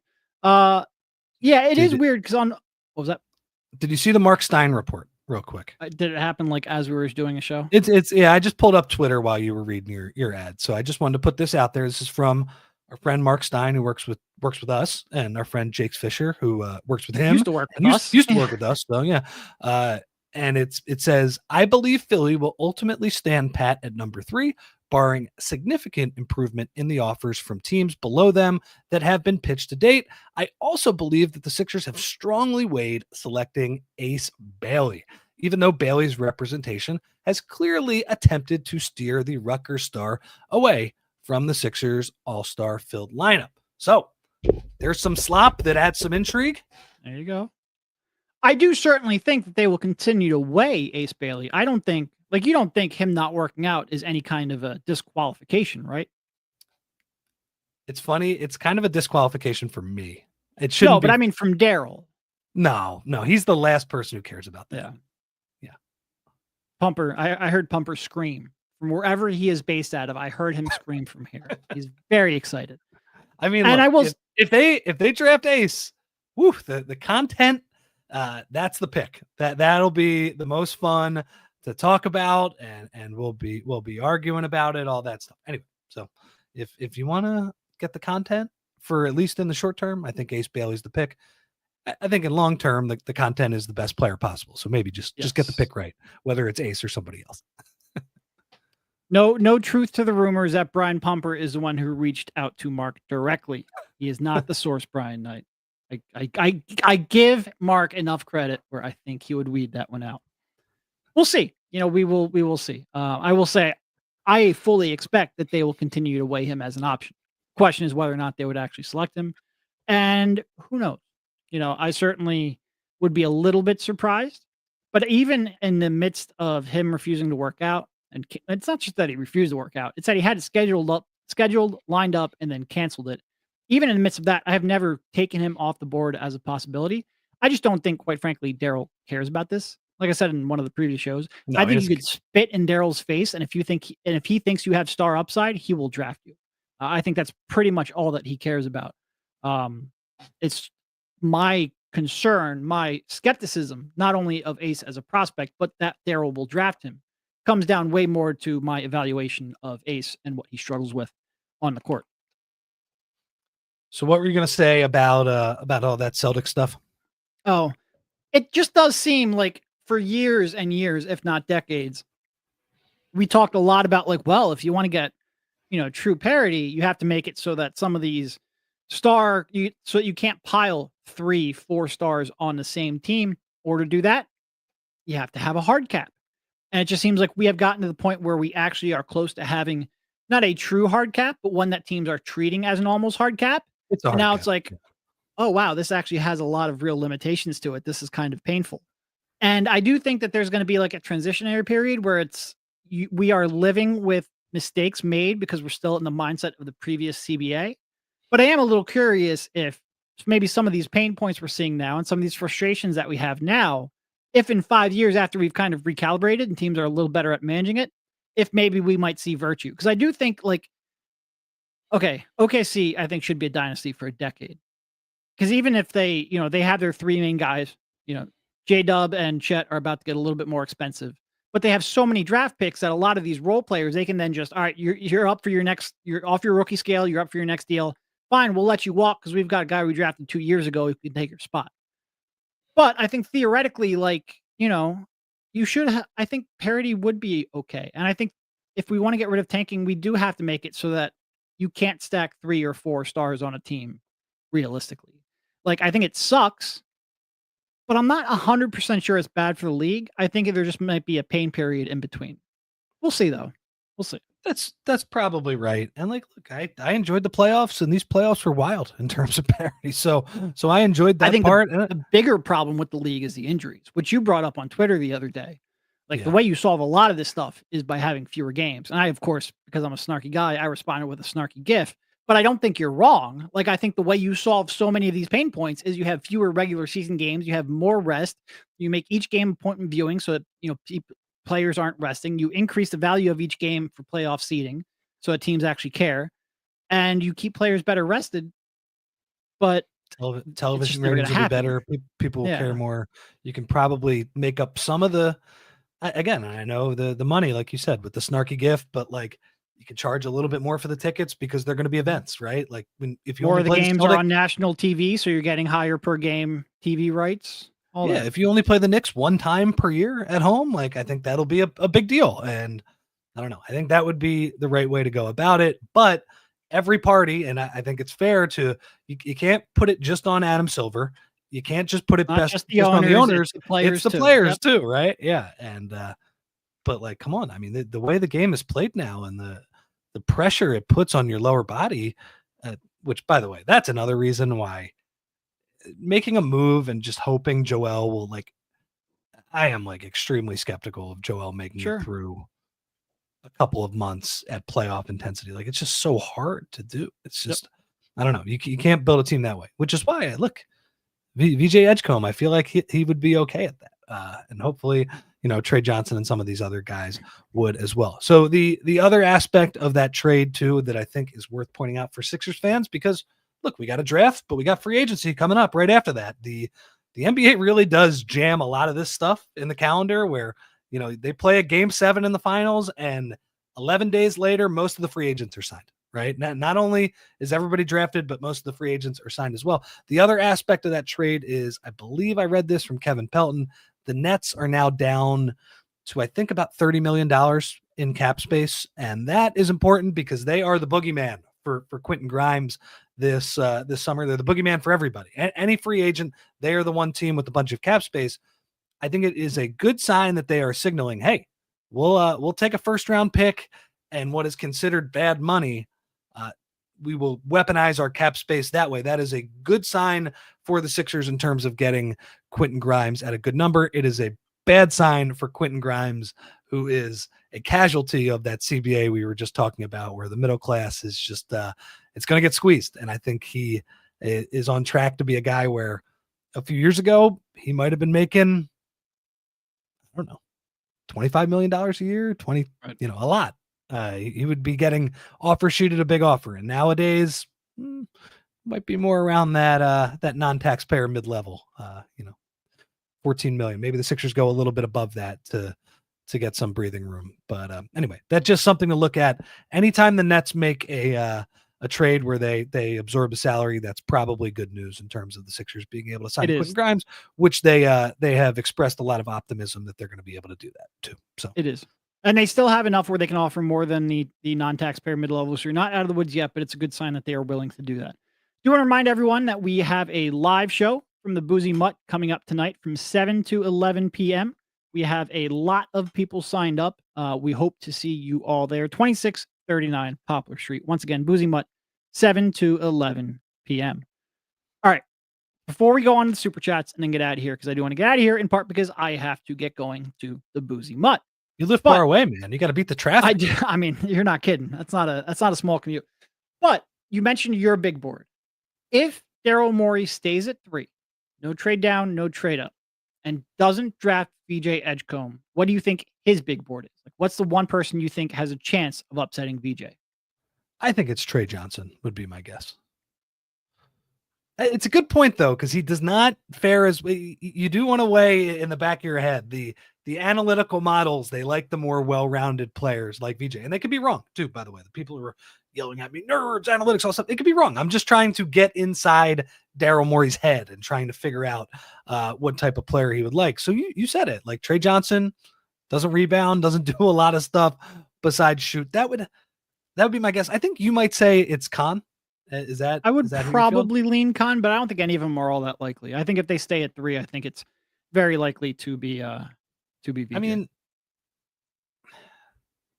Yeah, it is weird because what was that? Did you see the Mark Stein report real quick? Did it happen like as we were doing a show? It's I just pulled up Twitter while you were reading your ad, so I just wanted to put this out there. This is from our friend Mark Stein, who works with us, and our friend Jake Fisher, who works with him. Used to work with us. Used to work with us, so yeah. And it says, I believe Philly will ultimately stand pat at number 3, barring significant improvement in the offers from teams below them that have been pitched to date. I also believe that the Sixers have strongly weighed selecting Ace Bailey, even though Bailey's representation has clearly attempted to steer the Rutgers star away from the Sixers all-star filled lineup. So there's some slop that adds some intrigue. There you go. I do certainly think that they will continue to weigh Ace Bailey. I don't think, you don't think him not working out is any kind of a disqualification, right? It's funny. It's kind of a disqualification for me. It shouldn't. No, but I mean from Daryl. No, he's the last person who cares about that. Yeah. Pumper. I heard Pumper scream from wherever he is based out of. I heard him scream from here. He's very excited. I mean, and look, I will. If they draft Ace, woo, the content. That's the pick. That'll be the most fun to talk about, and we'll be arguing about it, all that stuff. Anyway, so if you want to get the content for at least in the short term, I think Ace Bailey's the pick. I think in long term, the content is the best player possible. So maybe just get the pick right, whether it's Ace or somebody else. No truth to the rumors that Brian Pumper is the one who reached out to Mark directly. He is not the source, Brian Knight. I give Mark enough credit where I think he would weed that one out. We'll see. We will see. I will say I fully expect that they will continue to weigh him as an option. Question is whether or not they would actually select him. And who knows? I certainly would be a little bit surprised. But even in the midst of him refusing to work out, and it's not just that he refused to work out, it's that he had it scheduled, lined up, and then canceled it. Even in the midst of that, I have never taken him off the board as a possibility. I just don't think, quite frankly, Daryl cares about this. Like I said in one of the previous shows, I think you could spit in Daryl's face, and if he thinks you have star upside, he will draft you. I think that's pretty much all that he cares about. It's my concern, my skepticism, not only of Ace as a prospect, but that Daryl will draft him, comes down way more to my evaluation of Ace and what he struggles with on the court. So what were you going to say about all that Celtic stuff? Oh, it just does seem like for years and years, if not decades, we talked a lot about if you want to get, true parity, you have to make it so that some of these so you can't pile 3-4 stars on the same team. Or to do that, you have to have a hard cap. And it just seems like we have gotten to the point where we actually are close to having not a true hard cap, but one that teams are treating as an almost hard cap. And now it's like, oh, wow, this actually has a lot of real limitations to it. This is kind of painful. And I do think that there's going to be a transitionary period where we are living with mistakes made because we're still in the mindset of the previous CBA. But I am a little curious if maybe some of these pain points we're seeing now and some of these frustrations that we have now, if in 5 years after we've kind of recalibrated and teams are a little better at managing it, if maybe we might see virtue. Because I do think OKC, I think, should be a dynasty for a decade. Because even if they have their 3 main guys, J-Dub and Chet are about to get a little bit more expensive. but they have so many draft picks that a lot of these role players, they can then just, all right, you're up for your next, you're off your rookie scale, you're up for your next deal. Fine, we'll let you walk because we've got a guy we drafted 2 years ago who can take your spot. But I think theoretically, like, you should I think parity would be okay. And I think if we want to get rid of tanking, we do have to make it so that you can't stack 3 or 4 stars on a team realistically. Like, I think it sucks, but I'm not 100% sure it's bad for the league. I think there just might be a pain period in between. We'll see, though. We'll see. That's probably right. And like, look, I enjoyed the playoffs, and these playoffs were wild in terms of parity. So I enjoyed that I think part. the bigger problem with the league is the injuries, which you brought up on Twitter the other day. Like, Yeah. the way you solve a lot of this stuff is by having fewer games. And I, of course, because I'm a snarky guy, I responded with a snarky GIF. But I don't think you're wrong. Like, I think the way you solve so many of these pain points is you have fewer regular season games, you have more rest, you make each game a point in viewing so that players aren't resting. You increase the value of each game for playoff seeding so that teams actually care, and you keep players better rested. But Television never ratings gonna will be happen. better. People will care Yeah. more. You can probably make up some of the. Again, I know the money, like you said, with the snarky gift, but like you can charge a little bit more for the tickets because they're going to be events, right? Like if you More only of the play games the are on national TV, so you're getting higher per game TV rights. All yeah, that. if you only play the Knicks one time per year at home, like I think that'll be a big deal. And I don't know. I think that would be the right way to go about it. But every party, and I think it's fair to you can't put it just on Adam Silver. You can't just put it Not just the just on the owners, owners. it's the players It's the too. players Yep. too, right? Yeah. And but like, come on. I mean, the way the game is played now and the pressure it puts on your lower body, which by the way, that's another reason why making a move and just hoping Joel will like I am like extremely skeptical of Joel making it Sure. through a couple of months at playoff intensity. Like it's just so hard to do. It's just, I don't know. You can't build a team that way, which is why I look VJ Edgecombe. I feel like he would be okay at that. And hopefully, Tre Johnson and some of these other guys would as well. So the other aspect of that trade too, that I think is worth pointing out for Sixers fans, because look, we got a draft, but we got free agency coming up right after that. The NBA really does jam a lot of this stuff in the calendar where, they play a game 7 in the finals and 11 days later, most of the free agents are signed, right? Not only is everybody drafted, but most of the free agents are signed as well. The other aspect of that trade is, I believe I read this from Kevin Pelton, the Nets are now down to, I think, about $30 million in cap space. And that is important because they are the boogeyman for Quentin Grimes this summer. They're the boogeyman for everybody. Any free agent, they are the one team with a bunch of cap space. I think it is a good sign that they are signaling, hey, we'll take a first round pick and what is considered bad money. We will weaponize our cap space that way. That is a good sign for the Sixers in terms of getting Quentin Grimes at a good number. It is a bad sign for Quentin Grimes, who is a casualty of that CBA we were just talking about, where the middle class is just, it's going to get squeezed. And I think he is on track to be a guy where a few years ago, he might have been making, I don't know, $25 million a year, Right. a lot. He would be getting offer sheet at a big offer. And nowadays might be more around that non-taxpayer mid-level, 14 million. Maybe the Sixers go a little bit above that to get some breathing room. But anyway, that's just something to look at. Anytime the Nets make a trade where they absorb a salary, that's probably good news in terms of the Sixers being able to sign Quentin Grimes, which they have expressed a lot of optimism that they're going to be able to do that too. So it is. And they still have enough where they can offer more than the non-taxpayer mid-level. So you're not out of the woods yet, but it's a good sign that they are willing to do that. Do want to remind everyone that we have a live show from the Boozy Mutt coming up tonight from 7 to 11 p.m. We have a lot of people signed up. We hope to see you all there. 2639 Poplar Street. Once again, Boozy Mutt, 7 to 11 p.m. All right. Before we go on to the super chats and then get out of here, because I do want to get out of here in part because I have to get going to the Boozy Mutt. You live far away, man. You got to beat the traffic. I do. I mean, you're not kidding. That's not a small commute. But you mentioned your big board. If Daryl Morey stays at 3, no trade down, no trade up, and doesn't draft VJ Edgecombe, what do you think his big board is? Like, what's the one person you think has a chance of upsetting VJ? I think it's Tre Johnson would be my guess. It's a good point though, because he does not fare as you do want to weigh in the back of your head. The analytical models, they like the more well-rounded players like VJ, and they could be wrong too. By the way, the people who are yelling at me, nerds, analytics, all stuff, it could be wrong. I'm just trying to get inside Daryl Morey's head and trying to figure out what type of player he would like. So you said it, like Tre Johnson doesn't rebound, doesn't do a lot of stuff besides shoot. That would be my guess. I think you might say it's Kon. Is that I would is that probably lean Kon, but I don't think any of them are all that likely. I think if they stay at 3, I think it's very likely to be VJ. I mean,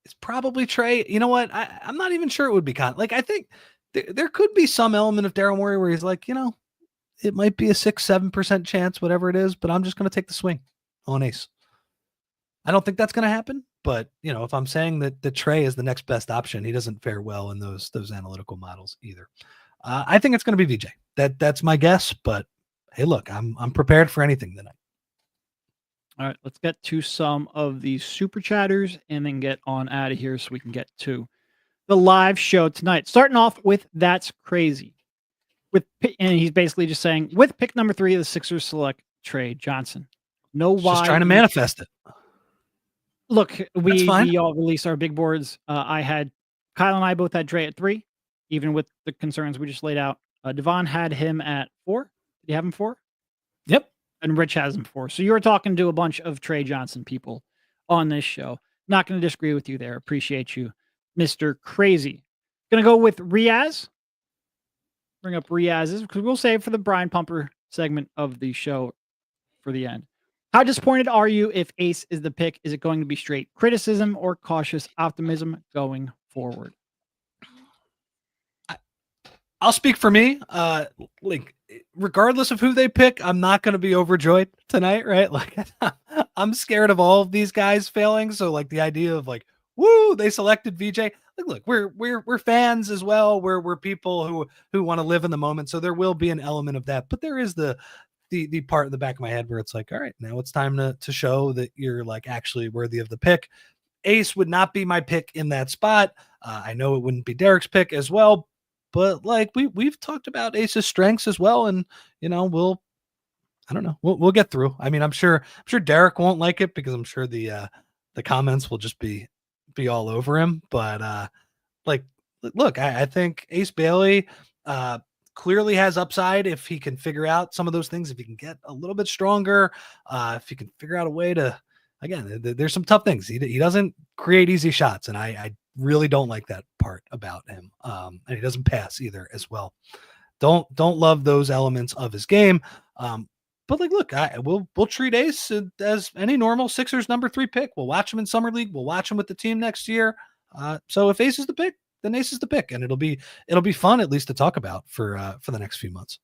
it's probably Tre. You know what? I'm not even sure it would be Kon. Like, I think there could be some element of Daryl Morey where he's like, it might be a 6-7% chance, whatever it is, but I'm just going to take the swing on Ace. I don't think that's going to happen, but if I'm saying that the Tre is the next best option, he doesn't fare well in those analytical models either. I think it's going to be VJ. That's my guess, but hey, look, I'm prepared for anything tonight. All right, let's get to some of these super chatters and then get on out of here so we can get to the live show tonight. Starting off with That's Crazy. And he's basically just saying, with pick number 3, the Sixers select Tre Johnson. Why? Just trying to manifest it. Look, we all released our big boards. Kyle and I both had Tre at 3, even with the concerns we just laid out. Devon had him at 4. Did you have him 4? Yep. And Rich has him 4. So you were talking to a bunch of Tre Johnson people on this show. Not going to disagree with you there. Appreciate you, Mr. Crazy. Going to go with Riaz. Bring up Riaz's because we'll save for the Brian Pumper segment of the show for the end. How disappointed are you if Ace is the pick? Is it going to be straight criticism or cautious optimism going forward? I'll speak for me. Like, regardless of who they pick, I'm not going to be overjoyed tonight, right? Like, I'm scared of all of these guys failing. So, like, the idea of like, woo, they selected VJ. Like, look, we're fans as well. We're people who want to live in the moment. So there will be an element of that. But there is the part in the back of my head where it's like, all right, now it's time to show that you're like actually worthy of the pick. Ace would not be my pick in that spot. I know it wouldn't be Derek's pick as well, but like we've talked about Ace's strengths as well. And we'll get through. I mean, I'm sure Derek won't like it because I'm sure the comments will just be all over him. But like, look, I think Ace Bailey, clearly has upside if he can figure out some of those things, if he can get a little bit stronger, if he can figure out a way to, again, there's some tough things. He doesn't create easy shots, and I really don't like that part about him. And he doesn't pass either as well. Don't love those elements of his game. But like, look, we'll treat Ace as any normal Sixers number 3 pick. We'll watch him in summer league. We'll watch him with the team next year. So if Ace is the pick, then Ace is the pick, and it'll be fun at least to talk about for the next few months.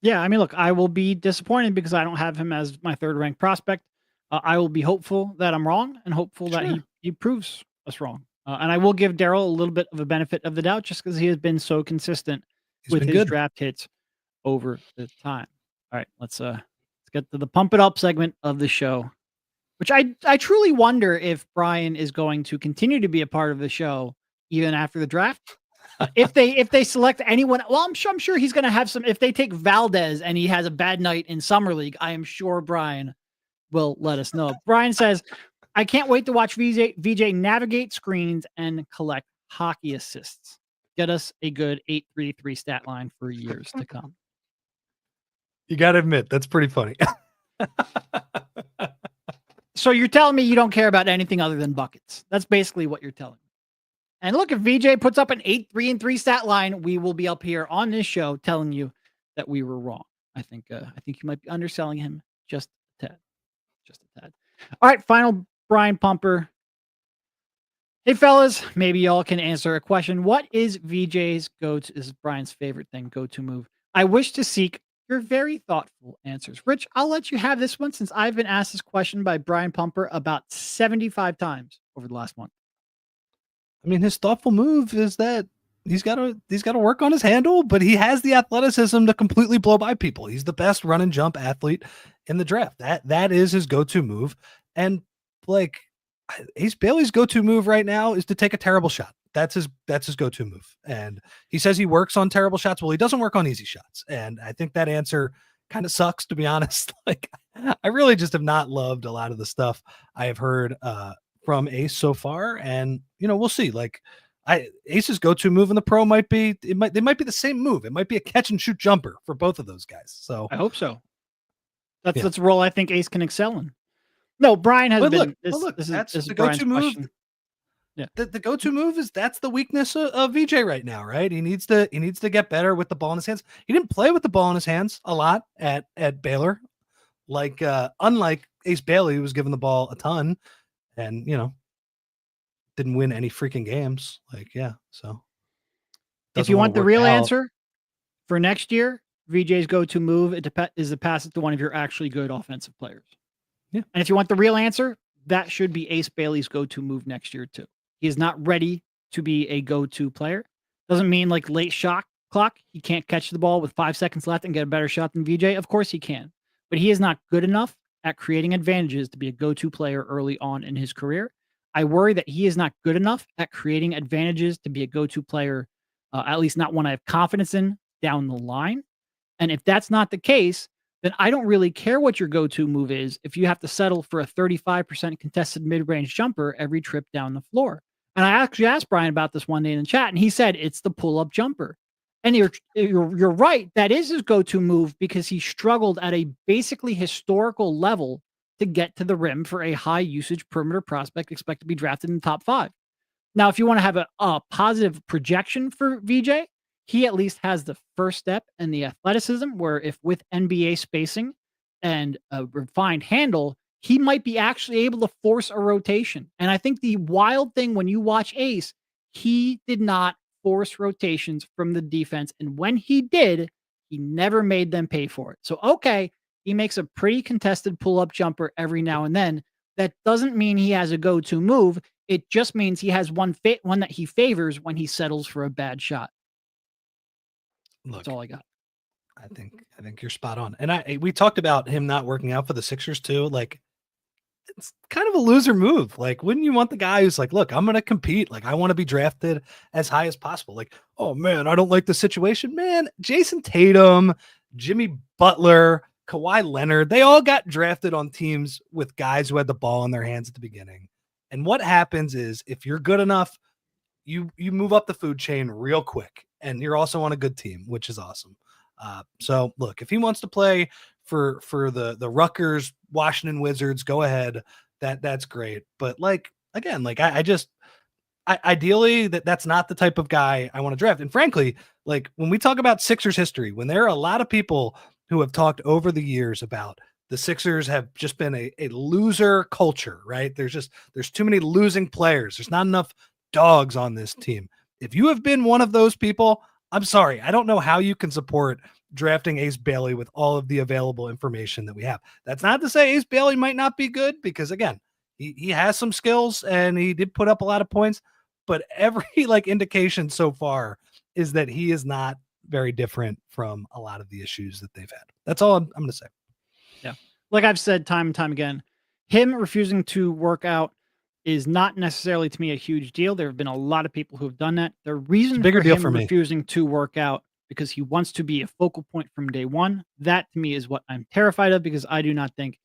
Yeah, I mean, look, I will be disappointed because I don't have him as my 3rd ranked prospect. I will be hopeful that I'm wrong and hopeful that he proves us wrong. And I will give Daryl a little bit of a benefit of the doubt just because he has been so consistent with his draft hits over the time. All right, let's get to the pump it up segment of the show, which I truly wonder if Brian is going to continue to be a part of the show even after the draft. If they select anyone, well, I'm sure he's going to have some. If they take Valdez and he has a bad night in summer league, I am sure Brian will let us know. Brian says, I can't wait to watch VJ navigate screens and collect hockey assists. Get us a good 833 stat line for years to come. You got to admit, that's pretty funny. So you're telling me you don't care about anything other than buckets. That's basically what you're telling me. And look, if VJ puts up an 8-3-3 stat line, we will be up here on this show telling you that we were wrong. I think you might be underselling him just a tad. All right, final Brian Pumper. Hey fellas, maybe y'all can answer a question. What is VJ's go-to? This is Brian's favorite thing, go-to move. I wish to seek your very thoughtful answers. Rich, I'll let you have this one since I've been asked this question by Brian Pumper about 75 times over the last month. I mean, his thoughtful move is that he's got to work on his handle, but he has the athleticism to completely blow by people. He's the best run and jump athlete in the draft. That is his go-to move. And like Ace Bailey's go-to move right now is to take a terrible shot. That's his go-to move. And he says he works on terrible shots. Well, he doesn't work on easy shots. And I think that answer kind of sucks, to be honest. Like, I really just have not loved a lot of the stuff I have heard from Ace so far. And, you know, we'll see. Like, Ace's go-to move in the pro might be they might be the same move. It might be a catch and shoot jumper for both of those guys. So I hope so. That's a role I think Ace can excel in. No, Brian has been. That's this the Brian's go-to move. question. Yeah, the go-to move is that's the weakness of VJ right now, right? He needs to get better with the ball in his hands. He didn't play with the ball in his hands a lot at Baylor, like unlike Ace Bailey, who was given the ball a ton, and you know, didn't win any freaking games. Like, yeah, so if you want the real answer for next year, VJ's go-to move is to pass it to one of your actually good offensive players. Yeah, and if you want the real answer, that should be Ace Bailey's go-to move next year too. He is not ready to be a go-to player. Doesn't mean like late shot clock. He can't catch the ball with 5 seconds left and get a better shot than VJ. Of course he can, but he is not good enough at creating advantages to be a go-to player early on in his career. I worry that he is not good enough at creating advantages to be a go-to player, at least not one I have confidence in down the line. And if that's not the case, then I don't really care what your go-to move is if you have to settle for a 35% contested mid-range jumper every trip down the floor. And I actually asked Brian about this one day in the chat, and he said it's the pull-up jumper. And you're right, that is his go-to move because he struggled at a basically historical level to get to the rim for a high-usage perimeter prospect expected to be drafted in the top 5. Now, if you want to have a positive projection for VJ, he at least has the first step and the athleticism where if with NBA spacing and a refined handle, he might be actually able to force a rotation. And I think the wild thing when you watch Ace, he did not force rotations from the defense. And when he did, he never made them pay for it. So, okay, he makes a pretty contested pull-up jumper every now and then. That doesn't mean he has a go-to move. It just means he has one that he favors when he settles for a bad shot. Look, that's all I got. I think you're spot on. And we talked about him not working out for the Sixers too. Like, it's kind of a loser move. Like, wouldn't you want the guy who's like, look, I'm going to compete. Like, I want to be drafted as high as possible. Like, oh man, I don't like the situation, man. Jason Tatum, Jimmy Butler, Kawhi Leonard, they all got drafted on teams with guys who had the ball in their hands at the beginning. And what happens is if you're good enough, you move up the food chain real quick. And you're also on a good team, which is awesome. So look, if he wants to play for the Rutgers Washington Wizards, go ahead. That's great. But like, again, like I ideally that's not the type of guy I want to draft. And frankly, like when we talk about Sixers history, when there are a lot of people who have talked over the years about the Sixers have just been a loser culture, right? There's too many losing players. There's not enough dogs on this team. If you have been one of those people, I'm sorry. I don't know how you can support drafting Ace Bailey with all of the available information that we have. That's not to say Ace Bailey might not be good because again, he has some skills and he did put up a lot of points, but every like indication so far is that he is not very different from a lot of the issues that they've had. That's all I'm going to say. Yeah. Like I've said time and time again, him refusing to work out is not necessarily to me a huge deal. There have been a lot of people who have done that. The reason bigger for deal him for me refusing to work out because he wants to be a focal point from day one. That to me is what I'm terrified of because I do not think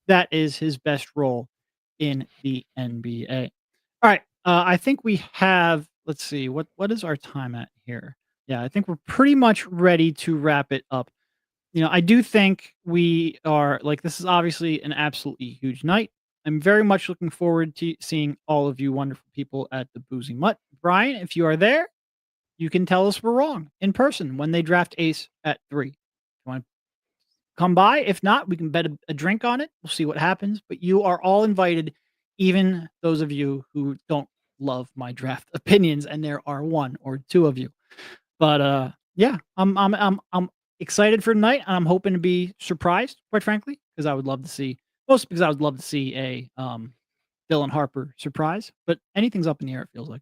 that is his best role in the NBA. All right. I think we have, let's see, what is our time at here? Yeah, I think we're pretty much ready to wrap it up. You know, I do think we are like, this is obviously an absolutely huge night. I'm very much looking forward to seeing all of you wonderful people at the Boozy Mutt. Brian, if you are there, you can tell us we're wrong in person when they draft Ace at 3. If you want to come by? If not, we can bet a drink on it. We'll see what happens. But you are all invited, even those of you who don't love my draft opinions, and there are 1 or 2 of you. But yeah, I'm excited for tonight, and I'm hoping to be surprised, quite frankly, because I would love to see. Mostly because I would love to see a Dylan Harper surprise, but anything's up in the air, it feels like.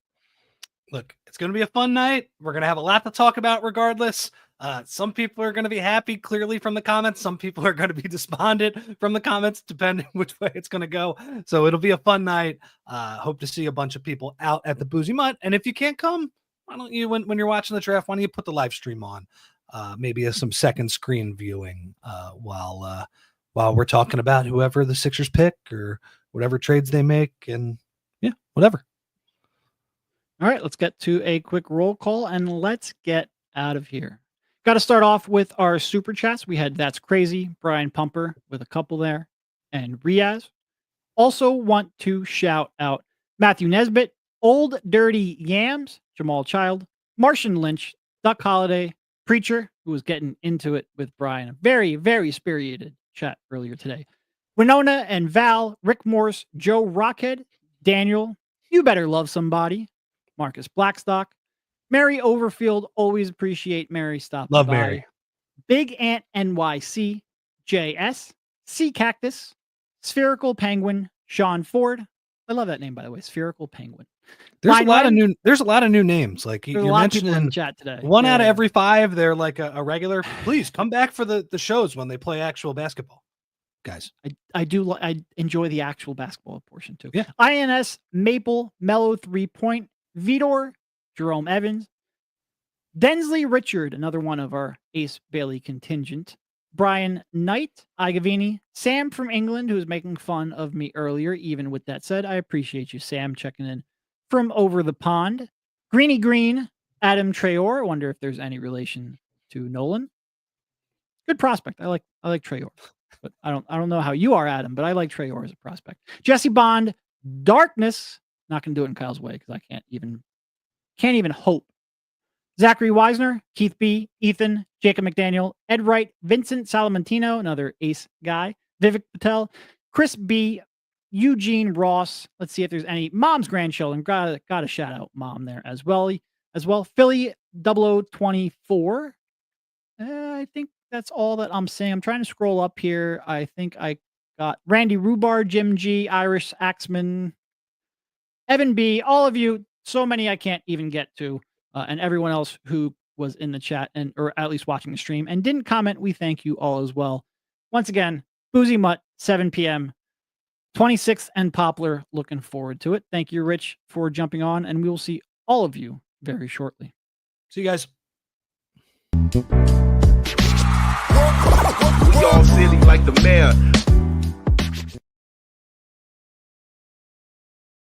Look, it's going to be a fun night. We're going to have a lot to talk about regardless. Some people are going to be happy clearly from the comments. Some people are going to be despondent from the comments, depending which way it's going to go. So it'll be a fun night. Hope to see a bunch of people out at the Boozy Mutt. And if you can't come, why don't you, when you're watching the draft, why don't you put the live stream on? Maybe as some second screen viewing while we're talking about whoever the Sixers pick or whatever trades they make, and yeah, whatever. All right, let's get to a quick roll call and let's get out of here. Got to start off with our super chats. We had That's Crazy, Brian Pumper with a couple there, and Riaz. Also want to shout out Matthew Nesbitt, Old Dirty Yams, Jamal Child, Martian Lynch, Duck Holiday, Preacher, who was getting into it with Brian. A very, very spirited chat earlier today. Winona and Val, Rick Morse, Joe Rockhead, Daniel, You Better Love Somebody, Marcus Blackstock, Mary Overfield, always appreciate Mary stopping Love by. Mary. Big Ant NYC, JS, Sea Cactus, Spherical Penguin, Sean Ford. I love that name, by the way, Spherical Penguin. There's a lot of new names. Like There's you're a lot of people mentioning in the chat today. One out of every 5, they're like a regular. Please come back for the shows when they play actual basketball, guys. I enjoy the actual basketball portion too. Yeah. INS Maple Mellow 3 Point Vidor Jerome Evans, Densley Richard, another one of our Ace Bailey contingent, Brian Knight, Igavini, Sam from England, who was making fun of me earlier. Even with that said, I appreciate you, Sam, checking in from over the pond. Greeny Green, Adam Traore. I wonder if there's any relation to Nolan. Good prospect. I like Traore, but I don't know how you are, Adam, but I like Traore as a prospect. Jesse Bond, Darkness. Not gonna do it in Kyle's way because I can't even hope. Zachary Weisner, Keith B, Ethan, Jacob McDaniel, Ed Wright, Vincent Salamentino, another Ace guy, Vivek Patel, Chris B, Eugene Ross. Let's see if there's any Mom's grandchildren. Got to shout out Mom there as well. Philly 0024. I think that's all that I'm saying. I'm trying to scroll up here. I think I got Randy Rubar, Jim G, Irish Axman, Evan B, all of you. So many I can't even get to. And everyone else who was in the chat or at least watching the stream and didn't comment, we thank you all as well. Once again, Boozy Mutt, 7 p.m., 26th and Poplar. Looking forward to it. Thank you, Rich, for jumping on, and we will see all of you very shortly. See you guys. We all silly like the mayor.